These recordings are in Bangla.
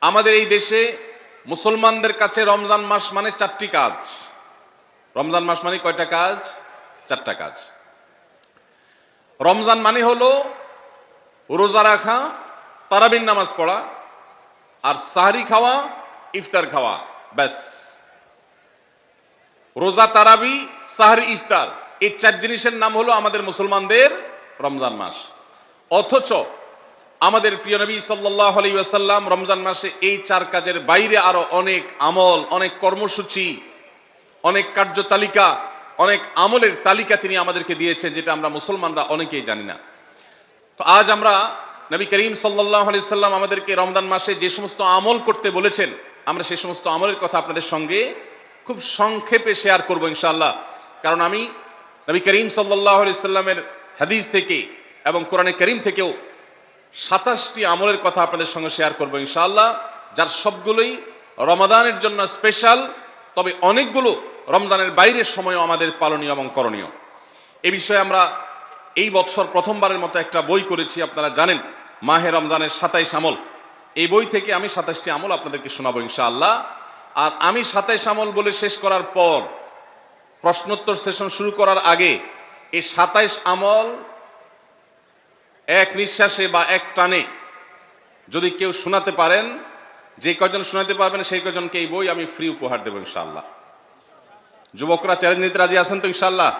আমাদের এই দেশে মুসলমানদের কাছে রমজান মাস মানে চারটি কাজ। রমজান মাস মানে কয়টা কাজ? চারটা কাজ। রমজান মানে হলো রোজা রাখা, তারাবির নামাজ পড়া, আর সাহরি খাওয়া, ইফতার খাওয়া, ব্যাস। রোজা, তারাবি, সাহরি, ইফতার, এই চার জিনিসের নাম হলো আমাদের মুসলমানদের রমজান মাস। অথচ আমাদের প্রিয় নবী সাল্লাল্লাহু আলাইহি ওয়াসাল্লাম রমজান মাসে এই চার কাজের বাইরে আরো অনেক আমল, অনেক কর্মসূচি, অনেক কার্যতালিকা, অনেক আমলের তালিকা তিনি আমাদেরকে দিয়েছেন, যেটা আমরা মুসলমানরা অনেকেই জানি না। তো আজ আমরা নবী করিম সাল্লাল্লাহু আলাইহি সাল্লাম আমাদেরকে রমজান মাসে যে সমস্ত আমল করতে বলেছেন, আমরা সেই সমস্ত আমলের কথা আপনাদের সঙ্গে খুব সংক্ষেপে শেয়ার করব ইনশাআল্লাহ। কারণ আমি নবী করিম সাল্লাল্লাহু আলাইহি সাল্লামের হাদিস থেকে এবং কোরআনে কারীম থেকেও 27টি আমলের কথা আপনাদের সঙ্গে শেয়ার করব ইনশাআল্লাহ, যার সবগুলোই রমাদানের জন্য স্পেশাল, তবে অনেকগুলো রমজানের বাইরের সময়ও আমাদের পালনীয় এবং করণীয়। এই বিষয়ে আমরা এই বছর প্রথমবারের মতো একটা বই করেছি, আপনারা জানেন, মাহে রমজানের 27 আমল। এই বই থেকে আমি 27টি আমল আপনাদেরকে শোনাবো ইনশাআল্লাহ। আর আমি 27 আমল বলে শেষ করার পর প্রশ্নোত্তর সেশন শুরু করার আগে এই 27 আমল এক নিঃশ্বাসে বা এক টানে যদি কেউ শোনাতে পারেন, যে কয়জন শোনাতে পারবেন সেই কয়জনকে এই বই আমি ফ্রি উপহার দেব ইনশাআল্লাহ। যুবকরা চ্যালেঞ্জ নিতে রাজি আছেন তো ইনশাআল্লাহ?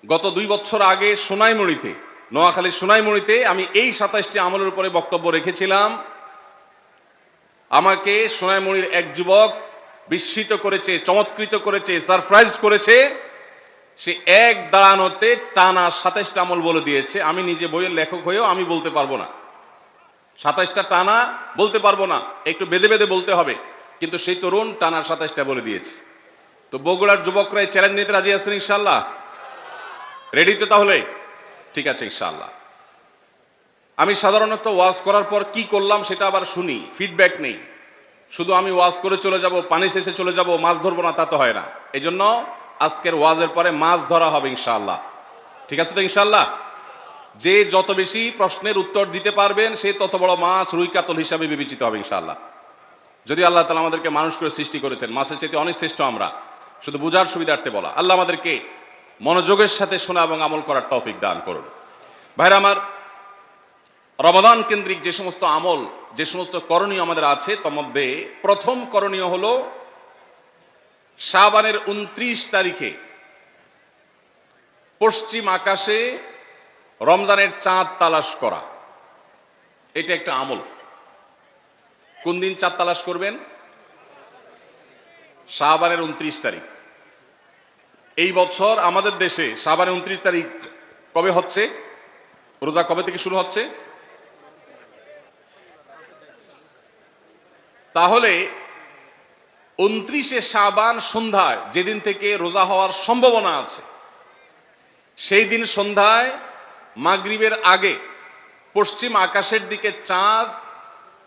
গত 2 বছর আগে সোনাইমুড়িতে, নোয়াখালীর সোনাইমুড়িতে আমি এই 27টি আমলের উপরে বক্তব্য রেখেছিলাম। আমাকে সোনাইমুড়ির এক যুবক বিস্মিত করেছে, চমৎকৃত করেছে, সারপ্রাইজ করেছে। সে এক দাঁড়ানোতে টানা 27টা আমল বলে দিয়েছে। আমি নিজে বইয়ের লেখক হয়েও আমি বলতে পারবো না, 27টা টানা বলতে পারবো না, একটু বেঁধে বেঁধে বলতে হবে। কিন্তু সেই তরুণ টানা 27টা বলে দিয়েছে। তো বগুড়ার যুবকরা এই চ্যালেঞ্জ নিতে রাজি আছেন ইনশাআল্লাহ? রেডি তো তাহলে? ঠিক আছে ইনশাআল্লাহ। আমি সাধারণত ওয়াজ করার পর কি করলাম সেটা আবার শুনি, ফিডব্যাক নেই। শুধু আমি ওয়াজ করে চলে যাব, পানি শেষে চলে যাব, মাছ ধরবো না, তা তো হয় না। এই জন্য আজকের ওয়াজের পরে মাছ ধরা হবে ইনশাআল্লাহ। ঠিক আছে তো ইনশাআল্লাহ? যে যত বেশি প্রশ্নের উত্তর দিতে পারবেন সে তত বড় মাছ, রুই কাতল হিসাবে বিবেচিত হবে ইনশাআল্লাহ। যদি আল্লাহ তাআলা আমাদেরকে মানুষ করে সৃষ্টি করেছেন, মাছের চাইতে অনেক শ্রেষ্ঠ আমরা, শুধু বুঝার সুবিধার্থে বলা। আল্লাহ আমাদেরকে মনোযোগের সাথে শোনা এবং আমল করার তৌফিক দান করুন। ভাইরা আমার, রমাদান কেন্দ্রিক যে সমস্ত আমল, যে সমস্ত করণীয় আমাদের আছে, তার মধ্যে প্রথম করণীয় হলো শাবানের 29 তারিখে পশ্চিম আকাশে রমজানের চাঁদ তালাশ করা। এটা একটা আমল। কোন দিন চাঁদ তালাশ করবেন? শাবানের 29 তারিখ। এই বছর আমাদের দেশে শাবানের 29 তারিখ কবে হচ্ছে? রোজা কবে থেকে শুরু হচ্ছে? তাহলে 29শে শাবান সন্ধ্যায়, যেদিন থেকে রোজা হওয়ার সম্ভাবনা আছে, সেই দিন সন্ধ্যায় মাগরিবের আগে পশ্চিম আকাশের দিকে চাঁদ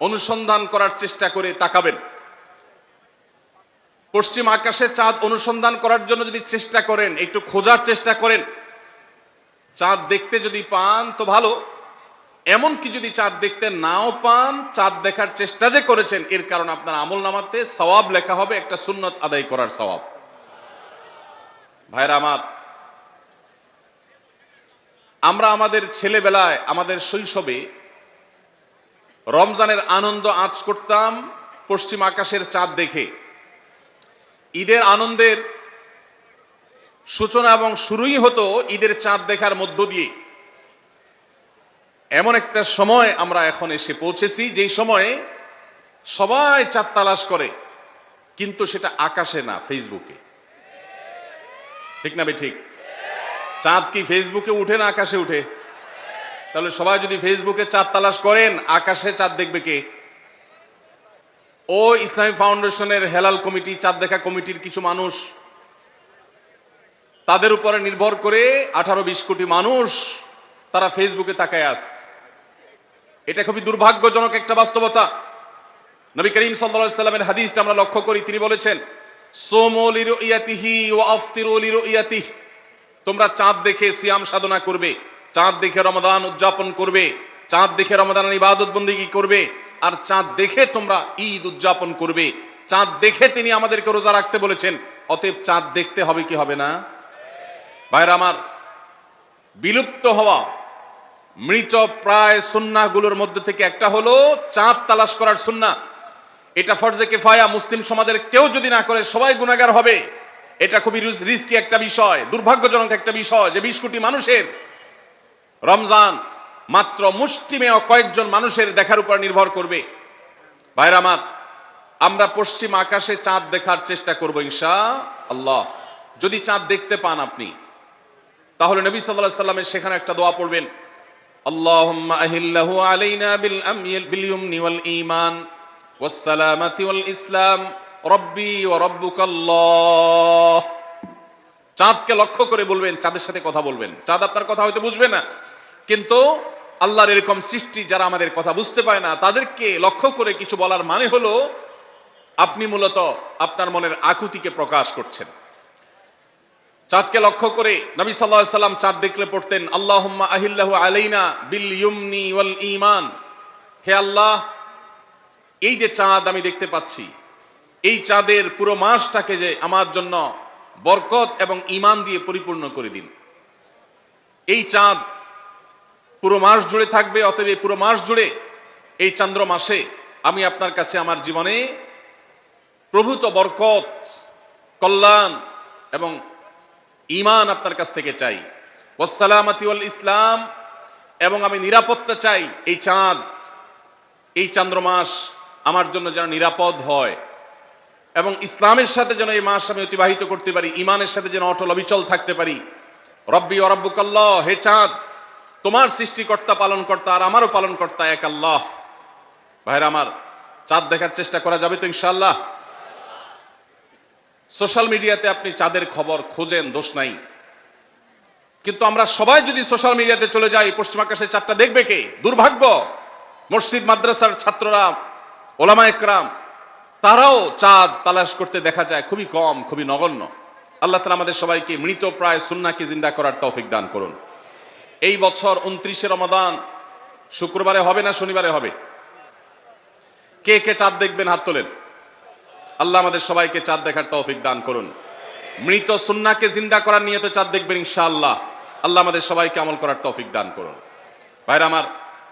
অনুসন্ধান করার চেষ্টা করে তাকাবেন। পশ্চিম আকাশে চাঁদ অনুসন্ধান করার জন্য যদি চেষ্টা করেন, একটু খোঁজার চেষ্টা করেন, চাঁদ দেখতে যদি পান তো ভালো। এমনকি যদি চাঁদ দেখতে নাও পান, চাঁদ দেখার চেষ্টা যে করেছেন এর কারণে আপনার আমল নামাতে সওয়াব লেখা হবে, একটা সুন্নত আদায় করার সওয়াব। ভাইরা আমার, আমরা আমাদের ছেলেবেলায়, আমাদের শৈশবে রমজানের আনন্দ আঁচ করতাম পশ্চিম আকাশের চাঁদ দেখে। ঈদের আনন্দের সূচনা এবং শুরুই হতো ঈদের চাঁদ দেখার মধ্য দিয়ে। এমন একটা সময় আমরা এখন এসে পৌঁছেছি যেই সময়ে সবাই চাঁদ তালাশ করে, কিন্তু সেটা আকাশে না, ফেসবুকে। ঠিক না ঠিক? চাঁদ কি ফেসবুকে উঠে না আকাশে উঠে? তাহলে সবাই যদি ফেসবুকে চাঁদ তালাশ করেন, আকাশে চাঁদ দেখবে কে? ও ইসলামী ফাউন্ডেশনের হেলাল কমিটি, চাঁদ দেখা কমিটির কিছু মানুষ, তাদের উপরে নির্ভর করে 18-20 কোটি মানুষ তারা ফেসবুকে তাকায় আছে। এটা খুবই দুর্ভাগ্যজনক একটা বাস্তবতা। নবী করিম সাল্লাল্লাহু আলাইহি সাল্লামের হাদিসটা আমরা লক্ষ্য করি, তিনি বলেছেন, সুমু লিরুয়াতিহি ওয়া আফতিরু লিরুয়াতিহি, তোমরা চাঁদ দেখে সিয়াম সাধনা করবে, চাঁদ দেখে রমাদান উদযাপন করবে, চাঁদ দেখে রমাদানের ইবাদত বন্দেগী করবে, আর চাঁদ দেখে তোমরা ঈদ উদযাপন করবে। চাঁদ দেখে তিনি আমাদেরকে রোজা রাখতে বলেছেন, অতএব চাঁদ দেখতে হবে কি হবে না? ভাইরা আমার, বিলুপ্ত হওয়া মৃত প্রায় সুন্নাহগুলোর মধ্যে থেকে একটা হলো চাঁদ তালাশ করার সুন্নাহ। এটা ফরজে কিফায়া, মুসলিম সমাজের কেউ যদি না করে সবাই গুনাহগার হবে। এটা খুবই রিস্কি একটা বিষয়, দুর্ভাগ্যজনক একটা বিষয় যে 20 কোটি মানুষের রমজান মাত্র মুষ্টিমেয় কয়েকজন মানুষের দেখার উপর নির্ভর করবে। ভাইরা আমার, আমরা পশ্চিম আকাশে চাঁদ দেখার চেষ্টা করব ইনশাআল্লাহ। যদি চাঁদ দেখতে পান আপনি, তাহলে নবী সাল্লাল্লাহু আলাইহি ওয়াসাল্লামের সেখানে একটা দোয়া পড়বেন, আল্লাহুম্মা আহিল্লাহু আলাইনা বিল ইয়ুমনি ওয়াল ঈমান ওয়াস সালামাতি ওয়াল ইসলাম রব্বি ওয়া রাব্বুকাল্লাহ। চাঁদকে লক্ষ্য করে বলবেন, চাঁদের সাথে কথা বলবেন। চাঁদ আপনার কথা হয়তো বুঝবে না, কিন্তু আল্লাহর এরকম সৃষ্টি যারা আমাদের কথা বুঝতে পায় না, তাদেরকে লক্ষ্য করে কিছু বলার মানে হলো আপনি মূলত আপনার মনের আকুতিকে প্রকাশ করছেন। চাঁদকে লক্ষ্য করে নবী সাল্লাল্লাহু আলাইহি ওয়াসাল্লাম চাঁদ দেখলে পড়তেন, আল্লাহুম্মা আহিল্লাহু আলাইনা বিল ইয়ুমনি ওয়াল ঈমান। হে আল্লাহ, এই যে চাঁদ আমি দেখতে পাচ্ছি, এই চাঁদের পুরো মাসটাকে যে আমার জন্য বরকত এবং ঈমান দিয়ে পরিপূর্ণ করে দিন। এই চাঁদ পুরো মাস জুড়ে থাকবে, অতএব এই পুরো মাস জুড়ে এই চন্দ্র মাসে আমি আপনার কাছে আমার জীবনে প্রভূত বরকত, কল্যাণ এবং ঈমান আপনার কাছ থেকে চাই। ওয়াস সালামাতি ওয়াল ইসলাম, এবং আমি নিরাপত্তা চাই। এই চাঁদ, এই চন্দ্র মাস আমার জন্য যেন নিরাপদ হয়, এবং ইসলামের সাথে যেন এই মাস আমি অতিবাহিত করতে পারি, ঈমানের সাথে যেন অটল অবিচল থাকতে পারি। রব্বি ওয়া রাব্বুকাল্লাহ, হে চাঁদ, তোমার সৃষ্টিকর্তা পালনকর্তা আর আমারও পালনকর্তা এক আল্লাহ। ভাইরা আমার, চাঁদ দেখার চেষ্টা করা যাবে তো ইনশাআল্লাহ? সোশ্যাল মিডিয়াতে আপনি চাঁদের খবর খোঁজেন, দোষ নাই, কিন্তু আমরা সবাই যদি সোশ্যাল মিডিয়াতে চলে যাই, পশ্চিম আকাশে চাঁদটা দেখবে কে? দুর্ভাগ্য। মসজিদ মাদ্রাসার ছাত্ররা, ওলামা একরাম, তারাও চাঁদ তালাশ করতে দেখা যায় খুবই কম, খুবই নগণ্য। আল্লাহ তাআলা আমাদের সবাইকে মৃত প্রায় সুন্নাহকে জিন্দা করার তৌফিক দান করুন। এই বছর 29শে রমাদান শুক্রবারে হবে না শনিবারে হবে? কে কে চাঁদ দেখবেন হাত তোলেন। আল্লাহ আমাদের সবাইকে চাঁদ দেখার তৌফিক দান করুন। মৃত সুন্নাহকে জিন্দা করার নিয়তে চাঁদ দেখবেন ইনশাআল্লাহ। আল্লাহ আমাদের সবাইকে আমল করার তৌফিক দান করুন। ভাইরা আমার,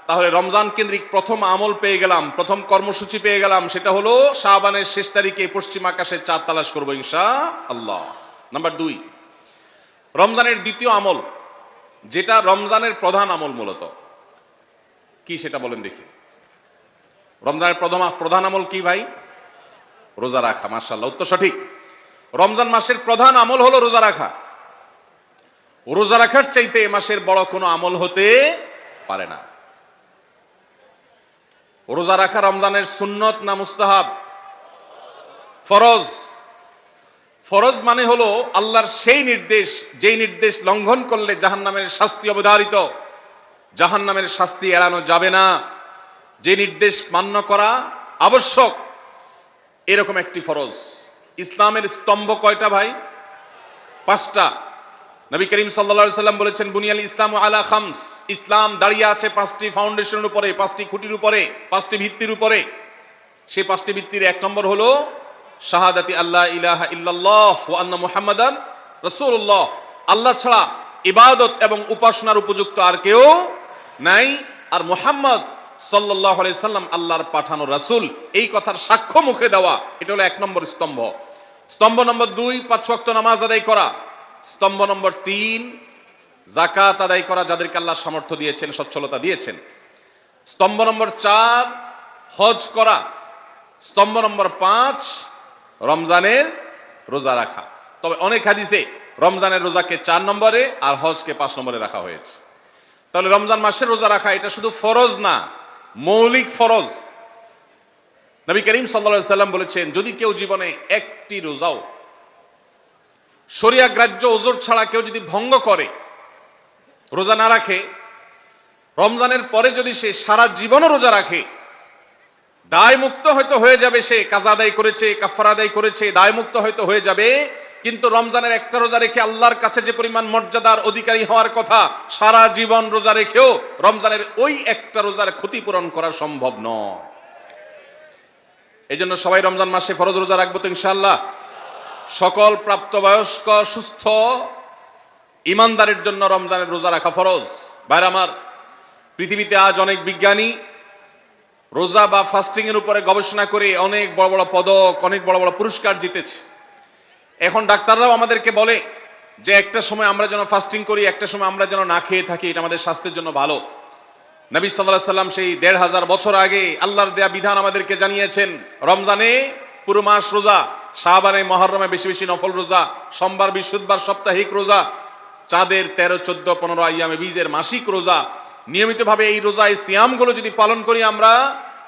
তাহলে রমজান কেন্দ্রিক প্রথম আমল পেয়ে গেলাম, প্রথম কর্মসূচি পেয়ে গেলাম, সেটা হলো শাবানের শেষ তারিখে পশ্চিম আকাশে চাঁদ তালাশ করবো ইনশাআল্লাহ। নাম্বার 2, রমজানের দ্বিতীয় আমল, যেটা রমজানের প্রধান আমল মূলত কি সেটা বলেন দেখি। রমজানের প্রধান আমল কি ভাই? রোজা রাখা। মাশাআল্লাহ, উত্তর সঠিক। রমজান মাসের প্রধান আমল হলো রোজা রাখা। রোজা রাখার চাইতে এ মাসের বড় কোনো আমল হতে পারে না। রোজা রাখা রমজানের সুন্নত না মুস্তাহাব? ফরজ। ফরজ মানে হলো আল্লাহর সেই নির্দেশ, যেই নির্দেশ লঙ্ঘন করলে জাহান্নামের শাস্তি অবধারিত, জাহান্নামের শাস্তি এড়ানো যাবে না, যে নির্দেশ মান্য করা আবশ্যক, এরকম একটি ফরজ। ইসলামের স্তম্ভ কয়টা ভাই? 5টা। নবী করিম সাল্লাল্লাহু আলাইহি সাল্লাম বলেছেন, বুনিয়াল ইসলামু আলা খামস। ইসলাম দাঁড়িয়ে আছে 5টি ফাউন্ডেশনের উপরে, 5টি খুঁটির উপরে, 5টি ভিত্তির উপরে। সেই 5টি ভিত্তির 1 নম্বর হলো শাহাদাতি আল্লাহ ইলাহা ইল্লাল্লাহ ওয়া আন্না মুহাম্মাদান রাসূলুল্লাহ। আল্লাহ ছাড়া ইবাদত এবং উপাসনার উপযুক্ত আর কেউ নাই, আর মুহাম্মদ সাল্লাল্লাহু আলাইহি সাল্লাম আল্লাহর পাঠানো রাসূল, এই কথার সাক্ষ্য মুখে দেওয়া, এটা হলো 1 নম্বর স্তম্ভ। স্তম্ভ নম্বর 2, 5 ওয়াক্ত নামাজ আদায় করা। স্তম্ভ নম্বর 3, যাকাত আদায় করা, যাদেরকে আল্লাহ সামর্থ্য দিয়েছেন, সচ্ছলতা দিয়েছেন। স্তম্ভ নম্বর 4, হজ করা। স্তম্ভ নম্বর 5, রমজানের রোজা রাখা। তবে অনেক হাদিসে রমজানের রোজাকে 4 নম্বরে আর হজকে 5 নম্বরে রাখা হয়েছে। তাহলে রমজান মাসের রোজা রাখা এটা শুধু ফরজ না, মৌলিক ফরজ। নবী করিম সাল্লাল্লাহু আলাইহি সাল্লাম বলেছেন, যদি কেউ জীবনে একটি রোজাও শরিয়া গ্রাহ্য ওজর ছাড়া কেউ যদি ভঙ্গ করে, রোজা না রাখে, রমজানের পরে যদি সে সারা জীবনও রোজা রাখে, দায় মুক্ত হয়তো হয়ে যাবে, সে কাজা আদায় করেছে, কাফারা আদায় করেছে, দায় মুক্ত হয়তো হয়ে যাবে, কিন্তু রমজানের একটা রোজা রেখে আল্লাহর কাছে যে পরিমাণ মর্যাদার অধিকারী হওয়ার কথা, সারা জীবন রোজা রেখেও রমজানের ওই একটা রোজার ক্ষতিপূরণ করা সম্ভব নয়। এই জন্য সবাই রমজান মাসে ফরজ রোজা রাখবো তো ইনশাআল্লাহ। সকল প্রাপ্তবয়স্ক সুস্থ ইমানদারের জন্য রমজানের রোজা রাখা ফরজ। ভাইরা আমার, পৃথিবীতে আজ অনেক বিজ্ঞানী রোজা বা ফাস্টিং এর উপরে গবেষণা করে অনেক বড় বড় পদক, অনেক বড় বড় পুরস্কার জিতেছে। এখন ডাক্তাররাও আমাদেরকে বলে যে একটা সময় আমরা যেন ফাস্টিং করি, একটা সময় আমরা যেন না খেয়ে থাকি, এটা আমাদের স্বাস্থ্যের জন্য ভালো। নবী সাল্লাল্লাহু আলাইহি সাল্লাম সেই ১৫০০ বছর আগে আল্লাহর দেয়া বিধান আমাদেরকে জানিয়েছেন। রমজানে পুরো মাস রোজা, শাবানে মুহররমে বেশি বেশি নফল রোজা, সোমবার বৃহস্পতিবার সাপ্তাহিক রোজা, চাঁদের ১৩, ১৪, ১৫ আইয়ামে বীজের মাসিক রোজা। নিয়মিতভাবে এই রোজা, এই সিয়ামগুলো যদি পালন করি আমরা,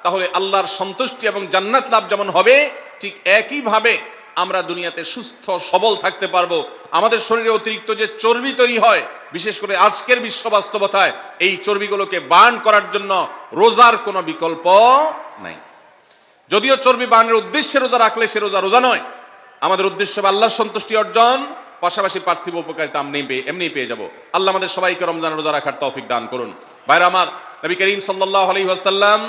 তাহলে আল্লাহর সন্তুষ্টি এবং জান্নাত লাভ যেমন হবে, ঠিক একইভাবে আমরা দুনিয়াতে সুস্থ সবল থাকতে পারবো। আমাদের শরীরে অতিরিক্ত যে চর্বি তৈরি হয়, বিশেষ করে আজকের বিশ্ব বাস্তবতায়, এই চর্বিগুলোকে বার্ন করার জন্য রোজার কোনো বিকল্প নাই। যদিও চর্বি বার্নের উদ্দেশ্যে রোজা রাখলে সে রোজা রোজা নয়। আমাদের উদ্দেশ্য আল্লাহর সন্তুষ্টি অর্জন, পাশাপাশি পার্থিব উপকারিতা এমনি পেয়ে যাব। আল্লাহ আমাদের সবাইকে রমজানের রোজা রাখার তৌফিক দান করুন। ভাইরা আমার, নবী করিম সাল্লাল্লাহু আলাইহি ওয়াসাল্লাম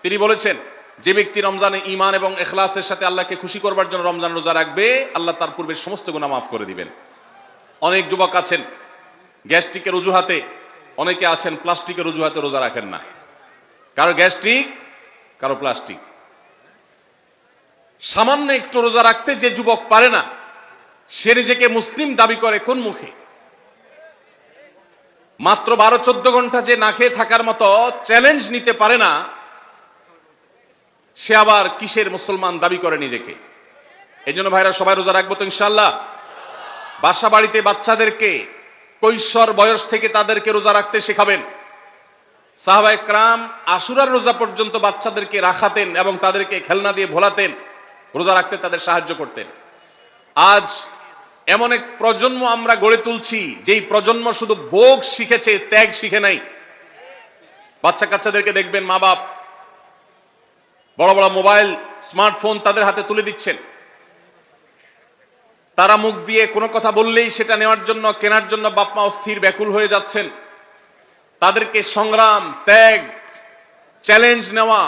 তিনি বলেছেন, যে ব্যক্তি রমজানে ঈমান এবং ইখলাসের সাথে আল্লাহকে খুশি করবার জন্য রমজান রোজা রাখবে, আল্লাহ তার পূর্বের সমস্ত গুনাহ মাফ করে দিবেন। অনেক যুবক আছেন গ্যাস্ট্রিকের অজুহাতে, অনেকে আছেন প্লাস্টিকের অজুহাতে রোজা রাখেন না। কারো গ্যাস্ট্রিক, কারো প্লাস্টিক। সামান্য একটু রোজা রাখতে যে যুবক পারে না, সে নিজেকে মুসলিম দাবি করে কোন মুখে? মাত্র 12-14 ঘন্টা যে না খেয়ে থাকার মতো চ্যালেঞ্জ নিতে পারে না, সে আবার কিসের মুসলমান দাবি করে নিজেকে? এই জন্য ভাইরা সবাই রোজা রাখবো তো ইনশাআল্লাহ। বাসা বাড়িতে বাচ্চাদেরকে কৈশোর বয়স থেকে তাদেরকে রোজা রাখতে শেখাবেন। সাহাবায়ে কেরাম আশুরার রোজা পর্যন্ত বাচ্চাদেরকে রাখাতেন এবং তাদেরকে খেলনা দিয়ে ভোলাতেন, রোজা রাখতে তাদের সাহায্য করতেন। আজ এমন এক প্রজন্ম আমরা গড়ে তুলছি, যেই প্রজন্ম শুধু ভোগ শিখেছে, ত্যাগ শিখে নাই। বাচ্চা কাচ্চাদেরকে দেখবেন মা বাপ বড় বড় মোবাইল, স্মার্টফোন তাদের হাতে তুলে দিচ্ছেন। তারা মুখ দিয়ে কোনো কথা বললেই সেটা নেওয়ার জন্য, কেনার জন্য বাপ মা অস্থির ব্যাকুল হয়ে যাচ্ছেন। তাদেরকে সংগ্রাম, ত্যাগ, চ্যালেঞ্জ নেওয়া,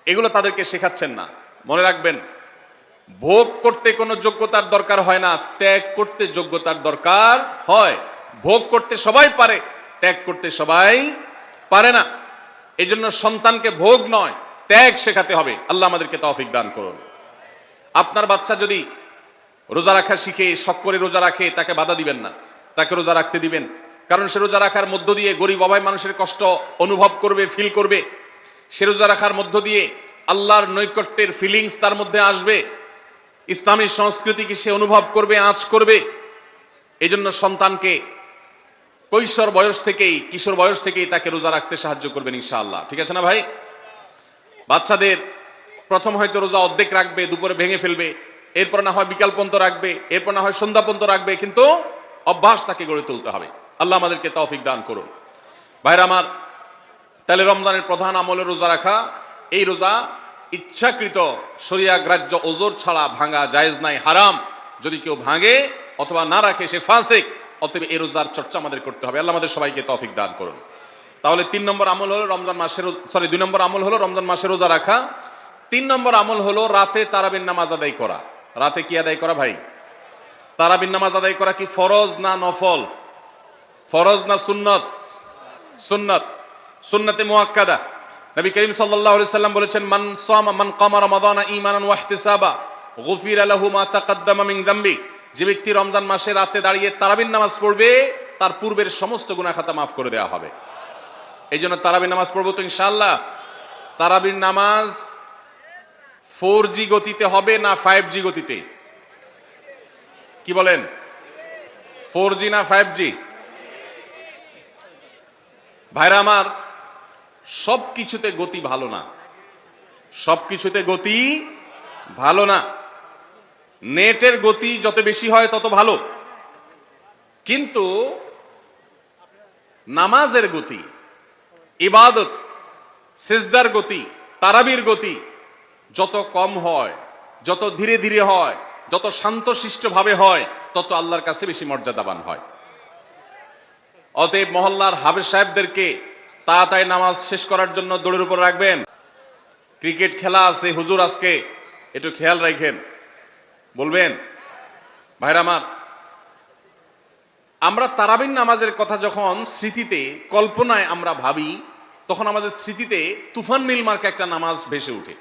এগুলো তাদেরকে শেখাচ্ছেন না। মনে রাখবেন, ভোগ করতে কোনো যোগ্যতার দরকার হয় না, ত্যাগ করতে যোগ্যতার দরকার হয়। ভোগ করতে সবাই পারে, ত্যাগ করতে সবাই পারে না। এই জন্য সন্তানকে ভোগ নয়, ত্যাগ শেখাতে হবে। আল্লাহ আমাদেরকে তৌফিক দান করুন। আপনার বাচ্চা যদি রোজা রাখা শিখে, শখ করে রোজা রাখে, তাকে বাধা দিবেন না, তাকে রোজা রাখতে দিবেন। কারণ সে রোজা রাখার মধ্য দিয়ে গরিব অভাবী মানুষের কষ্ট অনুভব করবে, ফিল করবে। সে রোজা রাখার মধ্য দিয়ে আল্লাহর নৈকট্যের ফিলিংস তার মধ্যে আসবে, ইসলামী সংস্কৃতিকে সে অনুভব করবে, আঁচ করবে। এই জন্য সন্তানকে কৈশোর বয়স থেকেই, কিশোর বয়স থেকেই তাকে রোজা রাখতে সাহায্য করবেন ইনশাআল্লাহ। ঠিক আছে না ভাই? বাচ্চাদের প্রথম হয়তো রোজা অর্ধেক রাখবে, দুপুরে ভেঙে ফেলবে, এরপর না হয় বিকাল পর্যন্ত রাখবে, এরপর না হয় সন্ধ্যা পর্যন্ত রাখবে, কিন্তু অভ্যাস তাকে গড়ে তুলতে হবে। আল্লাহ আমাদেরকে তৌফিক দান করুন। ভাইরা আমার, তাহলে রমজানের প্রধান আমল রোজা রাখা। এই রোজা ইচ্ছাকৃত শরিয়া গ্রাহ্য ওজর ছাড়া ভাঙা জায়েজ নাই, হারাম। যদি কেউ ভাঙে অথবা না রাখে সে ফাসিক। অতএব এই রোজার চর্চা আমাদের করতে হবে। আল্লাহ আমাদের সবাইকে তৌফিক দান করুন। তাহলে 3 নম্বর আমল হলো রমজান মাসের, 2 নম্বর আমল হলো রমজান মাসে রোজা রাখা। 3 নম্বর আমল হলো রাতে তারাবির নামাজ আদায় করা। রাতে কি আদায় করা ভাই? তারাবির নামাজ আদায় করা কি ফরজ না নফল? ফরজ না সুন্নত? সুন্নত, সুন্নতে মুআক্কাদা। নবী করিম সাল্লাল্লাহু আলাইহি সাল্লাম বলেছেন, মান সামা মান কামা রমাদানা ঈমানান ওয়া ইহতিসাবা গুফিরা লাহু মা তাকাদ্দামা মিন যামবি। যে ব্যক্তি রমজান মাসে রাতে দাঁড়িয়ে তারাবির নামাজ পড়বে, তার পূর্বের সমস্ত গুনাহ খাতা মাফ করে দেওয়া হবে। এই জন্য তারাবির নামাজ পড়বো তো ইনশাআল্লাহ। তারাবির নামাজ 4G গতিতে হবে না 5G গতিতে? কি বলেন? 4G না 5G? ভাইরা আমার, সবকিছুতে গতি ভালো না, সবকিছুতে গতি ভালো না। নেটের গতি যত বেশি হয় তত ভালো, কিন্তু নামাজের গতি, ইবাদত, সিজদার গতি, তারাবির গতি যত কম হয়, যত ধীরে ধীরে হয়, যত শান্তশিষ্ট ভাবে হয়, তত আল্লাহর কাছে বেশি মর্যাদাবান হয়। অতএব মহল্লার হাফেজ সাহেবদেরকে তাড়াতাড়ি নামাজ শেষ করার জন্য দৌড়ের উপর রাখবেন। ক্রিকেট খেলা আছে হুজুর আজকে, একটু খেয়াল রাখেন, বলবেন ভাইরা আমার। আমরা তারাবির নামাজের কথা যখন স্মৃতিতে কল্পনায় আমরা ভাবি, তখন আমাদের স্মৃতিতে তুফান মিল মার্কা একটা নামাজ ভেসে উঠে,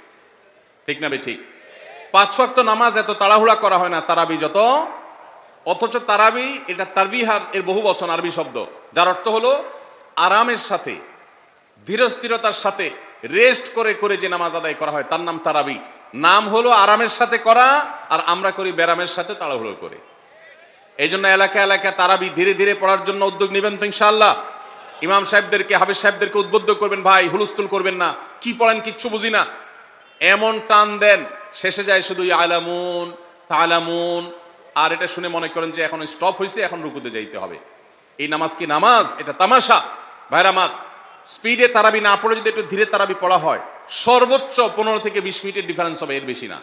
ঠিক না ঠিক? 5 ওয়াক্ত নামাজ এত তাড়াহুড়া করা হয় না তারাবি যত, অথচ তারাবি এটা তারবিহার এর বহু বচন আরবি শব্দ, যার অর্থ হলো আরামের সাথে, ধীরস্থিরতার সাথে, রেস্ট করে করে যে নামাজ আদায় করা হয় তার নাম তারাবি। নাম হলো আরামের সাথে করা, আর আমরা করি ব্যারামের সাথে তাড়াহুড়ো করে। এই জন্য এলাকা এলাকা তারাবি ধীরে ধীরে পড়ার জন্য উদ্যোগ নেবেন তো ইনশাআল্লাহ। ইমাম সাহেবদেরকে, হাফেজ সাহেবদেরকে উদ্বুদ্ধ করবেন, ভাই হুলস্থুল করবেন না, কি পড়েন কিচ্ছু বুঝি না, এমন টান দেন শেষে যায় শুধু আলামুন তালামুন, আর এটা শুনে মনে করেন যে এখন স্টপ হয়েছে, এখন রুকুতে যাইতে হবে। এই নামাজ কি নামাজ? এটা তামাশা। ভাইরা আমার, স্পিডে তারাবি না পড়ে যদি একটু ধীরে তারাবি পড়া হয়, সর্বোচ্চ 15 থেকে 20 মিনিটের ডিফারেন্স হবে, এর বেশি না।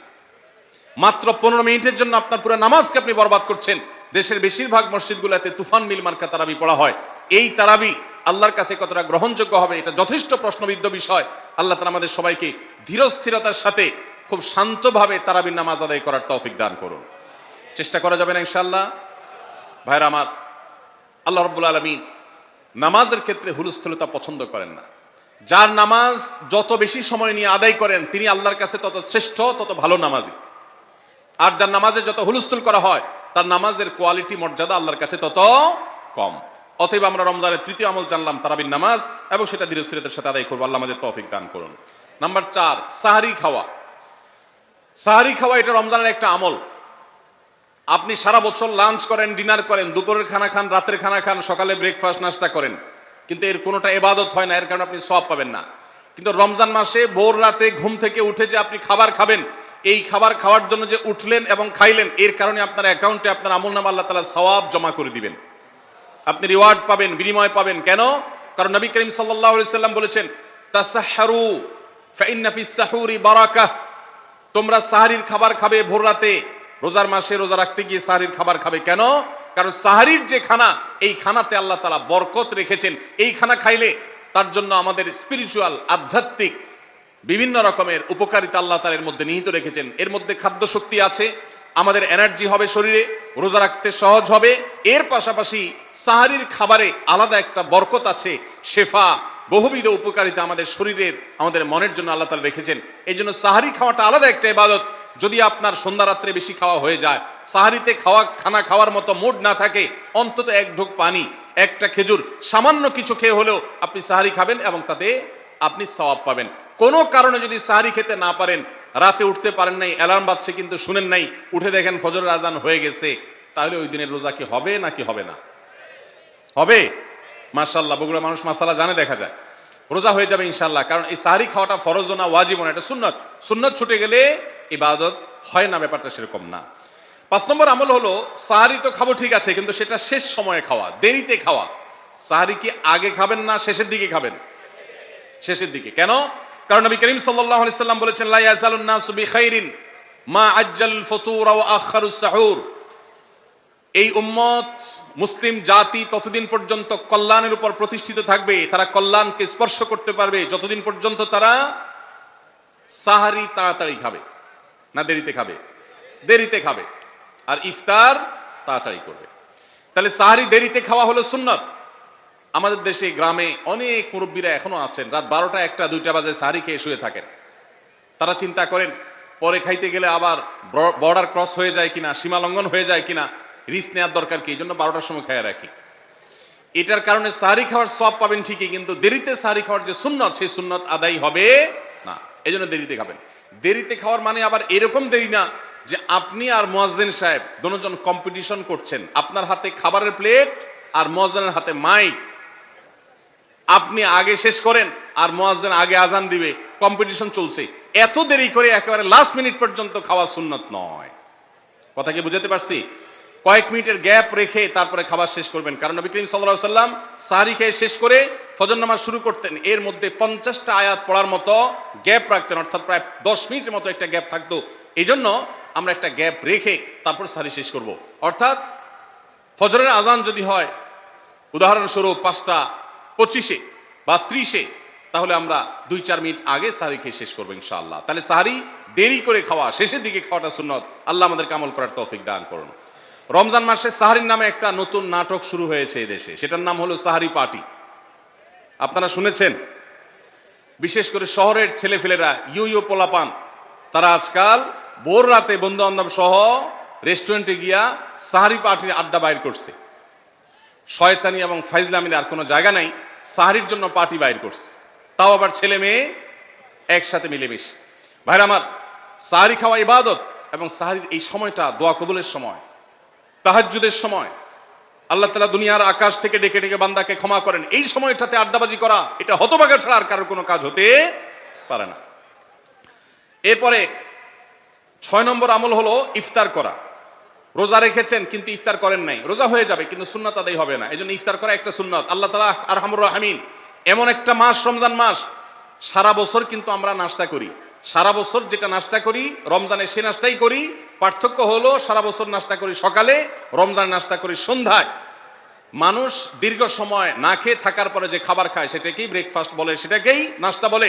মাত্র 15 মিনিটের জন্য আপনার পুরো নামাজকে আপনি বরবাদ করছেন। দেশের বেশিরভাগ মসজিদগুলোতে তুফান মিল মার্কা তারাবি পড়া হয়। এই তারাবি আল্লাহর কাছে কতটা গ্রহণযোগ্য হবে, এটা যথেষ্ট প্রশ্নবিদ্ধ বিষয়। আল্লাহ তাআলা আমাদের সবাইকে ধীরস্থিরতার সাথে খুব শান্তভাবে তারাবির নামাজ আদায় করার তৌফিক দান করুন। চেষ্টা করা যাবে না ইনশাআল্লাহ? ভাইরা আমার, আল্লাহ রাব্বুল আলামিন নামাজের ক্ষেত্রে হুলস্থুলতা পছন্দ করেন না। যার নামাজ যত বেশি সময় নিয়ে আদায় করেন তিনি আল্লাহর কাছে তত শ্রেষ্ঠ, তত ভালো নামাজি। আর যার নামাজে যত হুলস্থুল করা হয় তার নামাজের কোয়ালিটি, মর্যাদা আল্লাহর কাছে তত কম। অতএব আমরা রমজানের তৃতীয় আমল জানলাম তারাবির নামাজ, এবং সেটা ধীরস্থিরতার সাথে আদায় করবো। আল্লাহ আমাদের তৌফিক দান করুন। নাম্বার 4, সাহারি খাওয়া। সাহারি খাওয়া এটা রমজানের একটা আমল। আপনি সারা বছর লাঞ্চ করেন, ডিনার করেন, দুপুরের খানা খান, রাতের খানা খান, সকালে ব্রেকফাস্ট নাস্তা করেন, কিন্তু এর কোনোটা ইবাদত হয় না, এর কারণে আপনি সওয়াব পাবেন না। কিন্তু রমজান মাসে ভোর রাতে ঘুম থেকে উঠে যে আপনি খাবার খাবেন, এই খাবার খাওয়ার জন্য যে উঠলেন এবং খাইলেন, এর কারণে আপনার অ্যাকাউন্টে আপনার আমলনামা আল্লাহ তাআলা সওয়াব জমা করে দিবেন, আপনি রিওয়ার্ড পাবেন, বিনিময় পাবেন। কেন? কারণ নবী করিম সাল্লাল্লাহু আলাইহি সাল্লাম বলেছেন, তাসাহহারু ফাইন্না ফিস সাহুরি বারাকাহ। তোমরা সাহারির খাবার খাবে ভোর রাতে, রোজার মাসে রোজা রাখতে গিয়ে সাহারির খাবার খাবে। কেন? কারণ সাহারির যে খানা, এই খানাতে আল্লাহ তাআলা বরকত রেখেছেন। এই খানা খাইলে তার জন্য আমাদের স্পিরিচুয়াল, আধ্যাত্মিক বিভিন্ন রকমের উপকারিতা আল্লাহ তাআলা এর মধ্যে নিহিত রেখেছেন। এর মধ্যে খাদ্য শক্তি আছে, আমাদের এনার্জি হবে শরীরে, রোজা রাখতে সহজ হবে। এর পাশাপাশি সাহারির খাবারে আলাদা একটা বরকত আছে, শেফা, বহুবিধ উপকারিতা আমাদের শরীরের, আমাদের মনের জন্য আল্লাহ তাআলা রেখেছেন। এই জন্য সাহারি খাওয়াটা আলাদা একটা ইবাদত। যদি আপনার সন্ধ্যা রাত্রে বেশি খাওয়া হয়ে যায়, সাহারিতে খানা খাওয়ার মতো মুড না থাকে, অন্তত এক ঢোক পানি, একটা খেজুর, সামান্য কিছু খেয়ে হলেও আপনি সাহারি খাবেন এবং তাতে আপনি সওয়াব পাবেন। কোনো কারণে যদি সাহারি খেতে না পারেন, রাতে উঠতে পারেন নাই, অ্যালার্ম বাজছে কিন্তু শুনেন নাই, উঠে দেখেন ফজরের আজান হয়ে গেছে, তাহলে ওই দিনের রোজা কি হবে নাকি হবে না? হবে। মাশাআল্লাহ, বগুড়া মানুষ মাসালা জানে, দেখা যায় রোজা হয়ে যাবে ইনশাআল্লাহ। কারণ এই সাহারি খাওয়াটা ফরজ না, ওয়াজিব না, এটা সুন্নাত। সুন্নাত ছুটে গেলে ইবাদত হয় না, ব্যাপারটা সেরকম না। 5 নম্বর আমল হলো, সাহারি তো খাবো ঠিক আছে, কিন্তু সেটা শেষ সময়ে খাওয়া, দেরিতে খাওয়া। সাহারি কি আগে খাবেন না শেষের দিকে খাবেন? শেষের দিকে। কেন? কারণ নবী করিম সাল্লাল্লাহু আলাইহি সাল্লাম বলেছেন, লা ইয়াজালুন নাসু বিখাইরিন মা আজ্জালুল ফুতুর ওয়া আখারুস সাহুর। এই উম্মত, মুসলিম জাতি ততদিন পর্যন্ত কল্যাণের উপর প্রতিষ্ঠিত থাকবে, তারা কল্যাণকে স্পর্শ করতে পারবে যতদিন পর্যন্ত তারা সাহারি তাড়াতাড়ি খাবে, না দেরিতে খাবে? দেরিতে খাবে। আর ইফতার তাড়াতাড়ি করবে। তাহলে সাহারি দেরিতে খাওয়া হলো সুন্নাত। আমাদের দেশে গ্রামে অনেক মুরব্বীরা এখনো আছেন, রাত 12টা, 1টা, 2টা বাজে সাহারি খেয়ে শুয়ে থাকেন। তারা চিন্তা করেন পরে খাইতে গেলে আবার বর্ডার ক্রস হয়ে যায় কিনা, সীমা লঙ্ঘন হয়ে যায় কিনা, রিস্ক নেওয়ার দরকার কি, এই জন্য 12টার সময় খাইয়া রাখি। এটার কারণে সাহারি খাওয়ার সওয়াব পাবেন ঠিকই, কিন্তু দেরিতে সাহারি খাওয়ার যে সুন্নত, সেই সুন্নত আদায় হবে না। এই জন্য দেরিতে খাবেন। দেরিতে খাওয়ার মানে আবার এরকম দেরি না যে আপনি আর মুয়াজ্জিন সাহেব দুজন কম্পিটিশন করছেন, আপনার হাতে খাবারের প্লেট আর মুয়াজ্জিনের হাতে মাইক, আপনি আগে শেষ করেন আর মুয়াজ্জিন আগে আজান দিবে, কম্পিটিশন চলছে। এত দেরি করে একেবারে লাস্ট মিনিট পর্যন্ত খাওয়া সুন্নত নয়। কথা কি বুঝাতে পারছি? কয়েক মিনিটের গ্যাপ রেখে তারপরে খাবার শেষ করবেন। কারণ নবী করিম সাল্লাল্লাহু আলাইহি সাল্লাম সাহারি খেয়ে শেষ করে ফজর নামাজ শুরু করতেন, এর মধ্যে 50টা আয়াত পড়ার মতো গ্যাপ রাখতেন, অর্থাৎ প্রায় 10 মিনিটের মতো একটা গ্যাপ থাকতো। এই জন্য আমরা একটা গ্যাপ রেখে তারপর সাহারি শেষ করব। অর্থাৎ ফজরের আজান যদি হয় উদাহরণস্বরূপ 5টা 25-এ বা 30-এ, তাহলে আমরা 2-4 মিনিট আগে সাহারি খেয়ে শেষ করবো ইনশাআল্লাহ। তাহলে সাহারি দেরি করে খাওয়া, শেষের দিকে খাওয়াটা সুন্নত। আল্লাহ আমাদেরকে আমল করার তৌফিক দান করুন। রমজান মাসে সাহারির নামে একটা নতুন নাটক শুরু হয়েছে এই দেশে, সেটার নাম হলো সাহারি পার্টি। আপনারা শুনেছেন? বিশেষ করে শহরের ছেলেফেলেরা, ইউ পোলাপান, তারা আজকাল ভোর রাতে বন্ধু বান্ধব সহ রেস্টুরেন্টে গিয়া সাহারি পার্টির আড্ডা বাইর করছে। শয়তানি এবং ফাইজলামির আর কোনো জায়গা নাই, সাহারির জন্য পার্টি বাইর করছে, তাও আবার ছেলে মেয়ে একসাথে মিলেমিশে। ভাইরা আমার, সাহারি খাওয়া ইবাদত, এবং সাহারির এই সময়টা দোয়া কবুলের সময়, তাহাজ্জুদের সময়। আল্লাহ তাআলা দুনিয়ার আকাশ থেকে ডেকে ডেকে বান্দাকে ক্ষমা করেন। এই সময়টাতে আড্ডাবাজি করা, এটা হতভাগা ছাড়া আর কারোর কোনো কাজ হতে পারে না। এরপরে 6 নম্বর আমল হলো ইফতার করা। রোজা রেখেছেন কিন্তু ইফতার করেন নাই, রোজা হয়ে যাবে কিন্তু সুন্নাত আদায় হবে না, এজন্য ইফতার করা একটা সুন্নাত। আল্লাহ তাআলা আরহামুর রাহিমিন, এমন একটা মাস রমজান মাস, সারা বছর কিন্তু আমরা নাস্তা করি, সারা বছর যেটা নাস্তা করি রমজানে সে নাস্তাই করি। পার্থক্য হলো সারা বছর নাস্তা করি সকালে, রমজান নাস্তা করি সন্ধ্যায়। মানুষ দীর্ঘ সময় না খেয়ে থাকার পরে যে খাবার খায় সেটাকেই ব্রেকফাস্ট বলে, সেটাকেই নাস্তা বলে।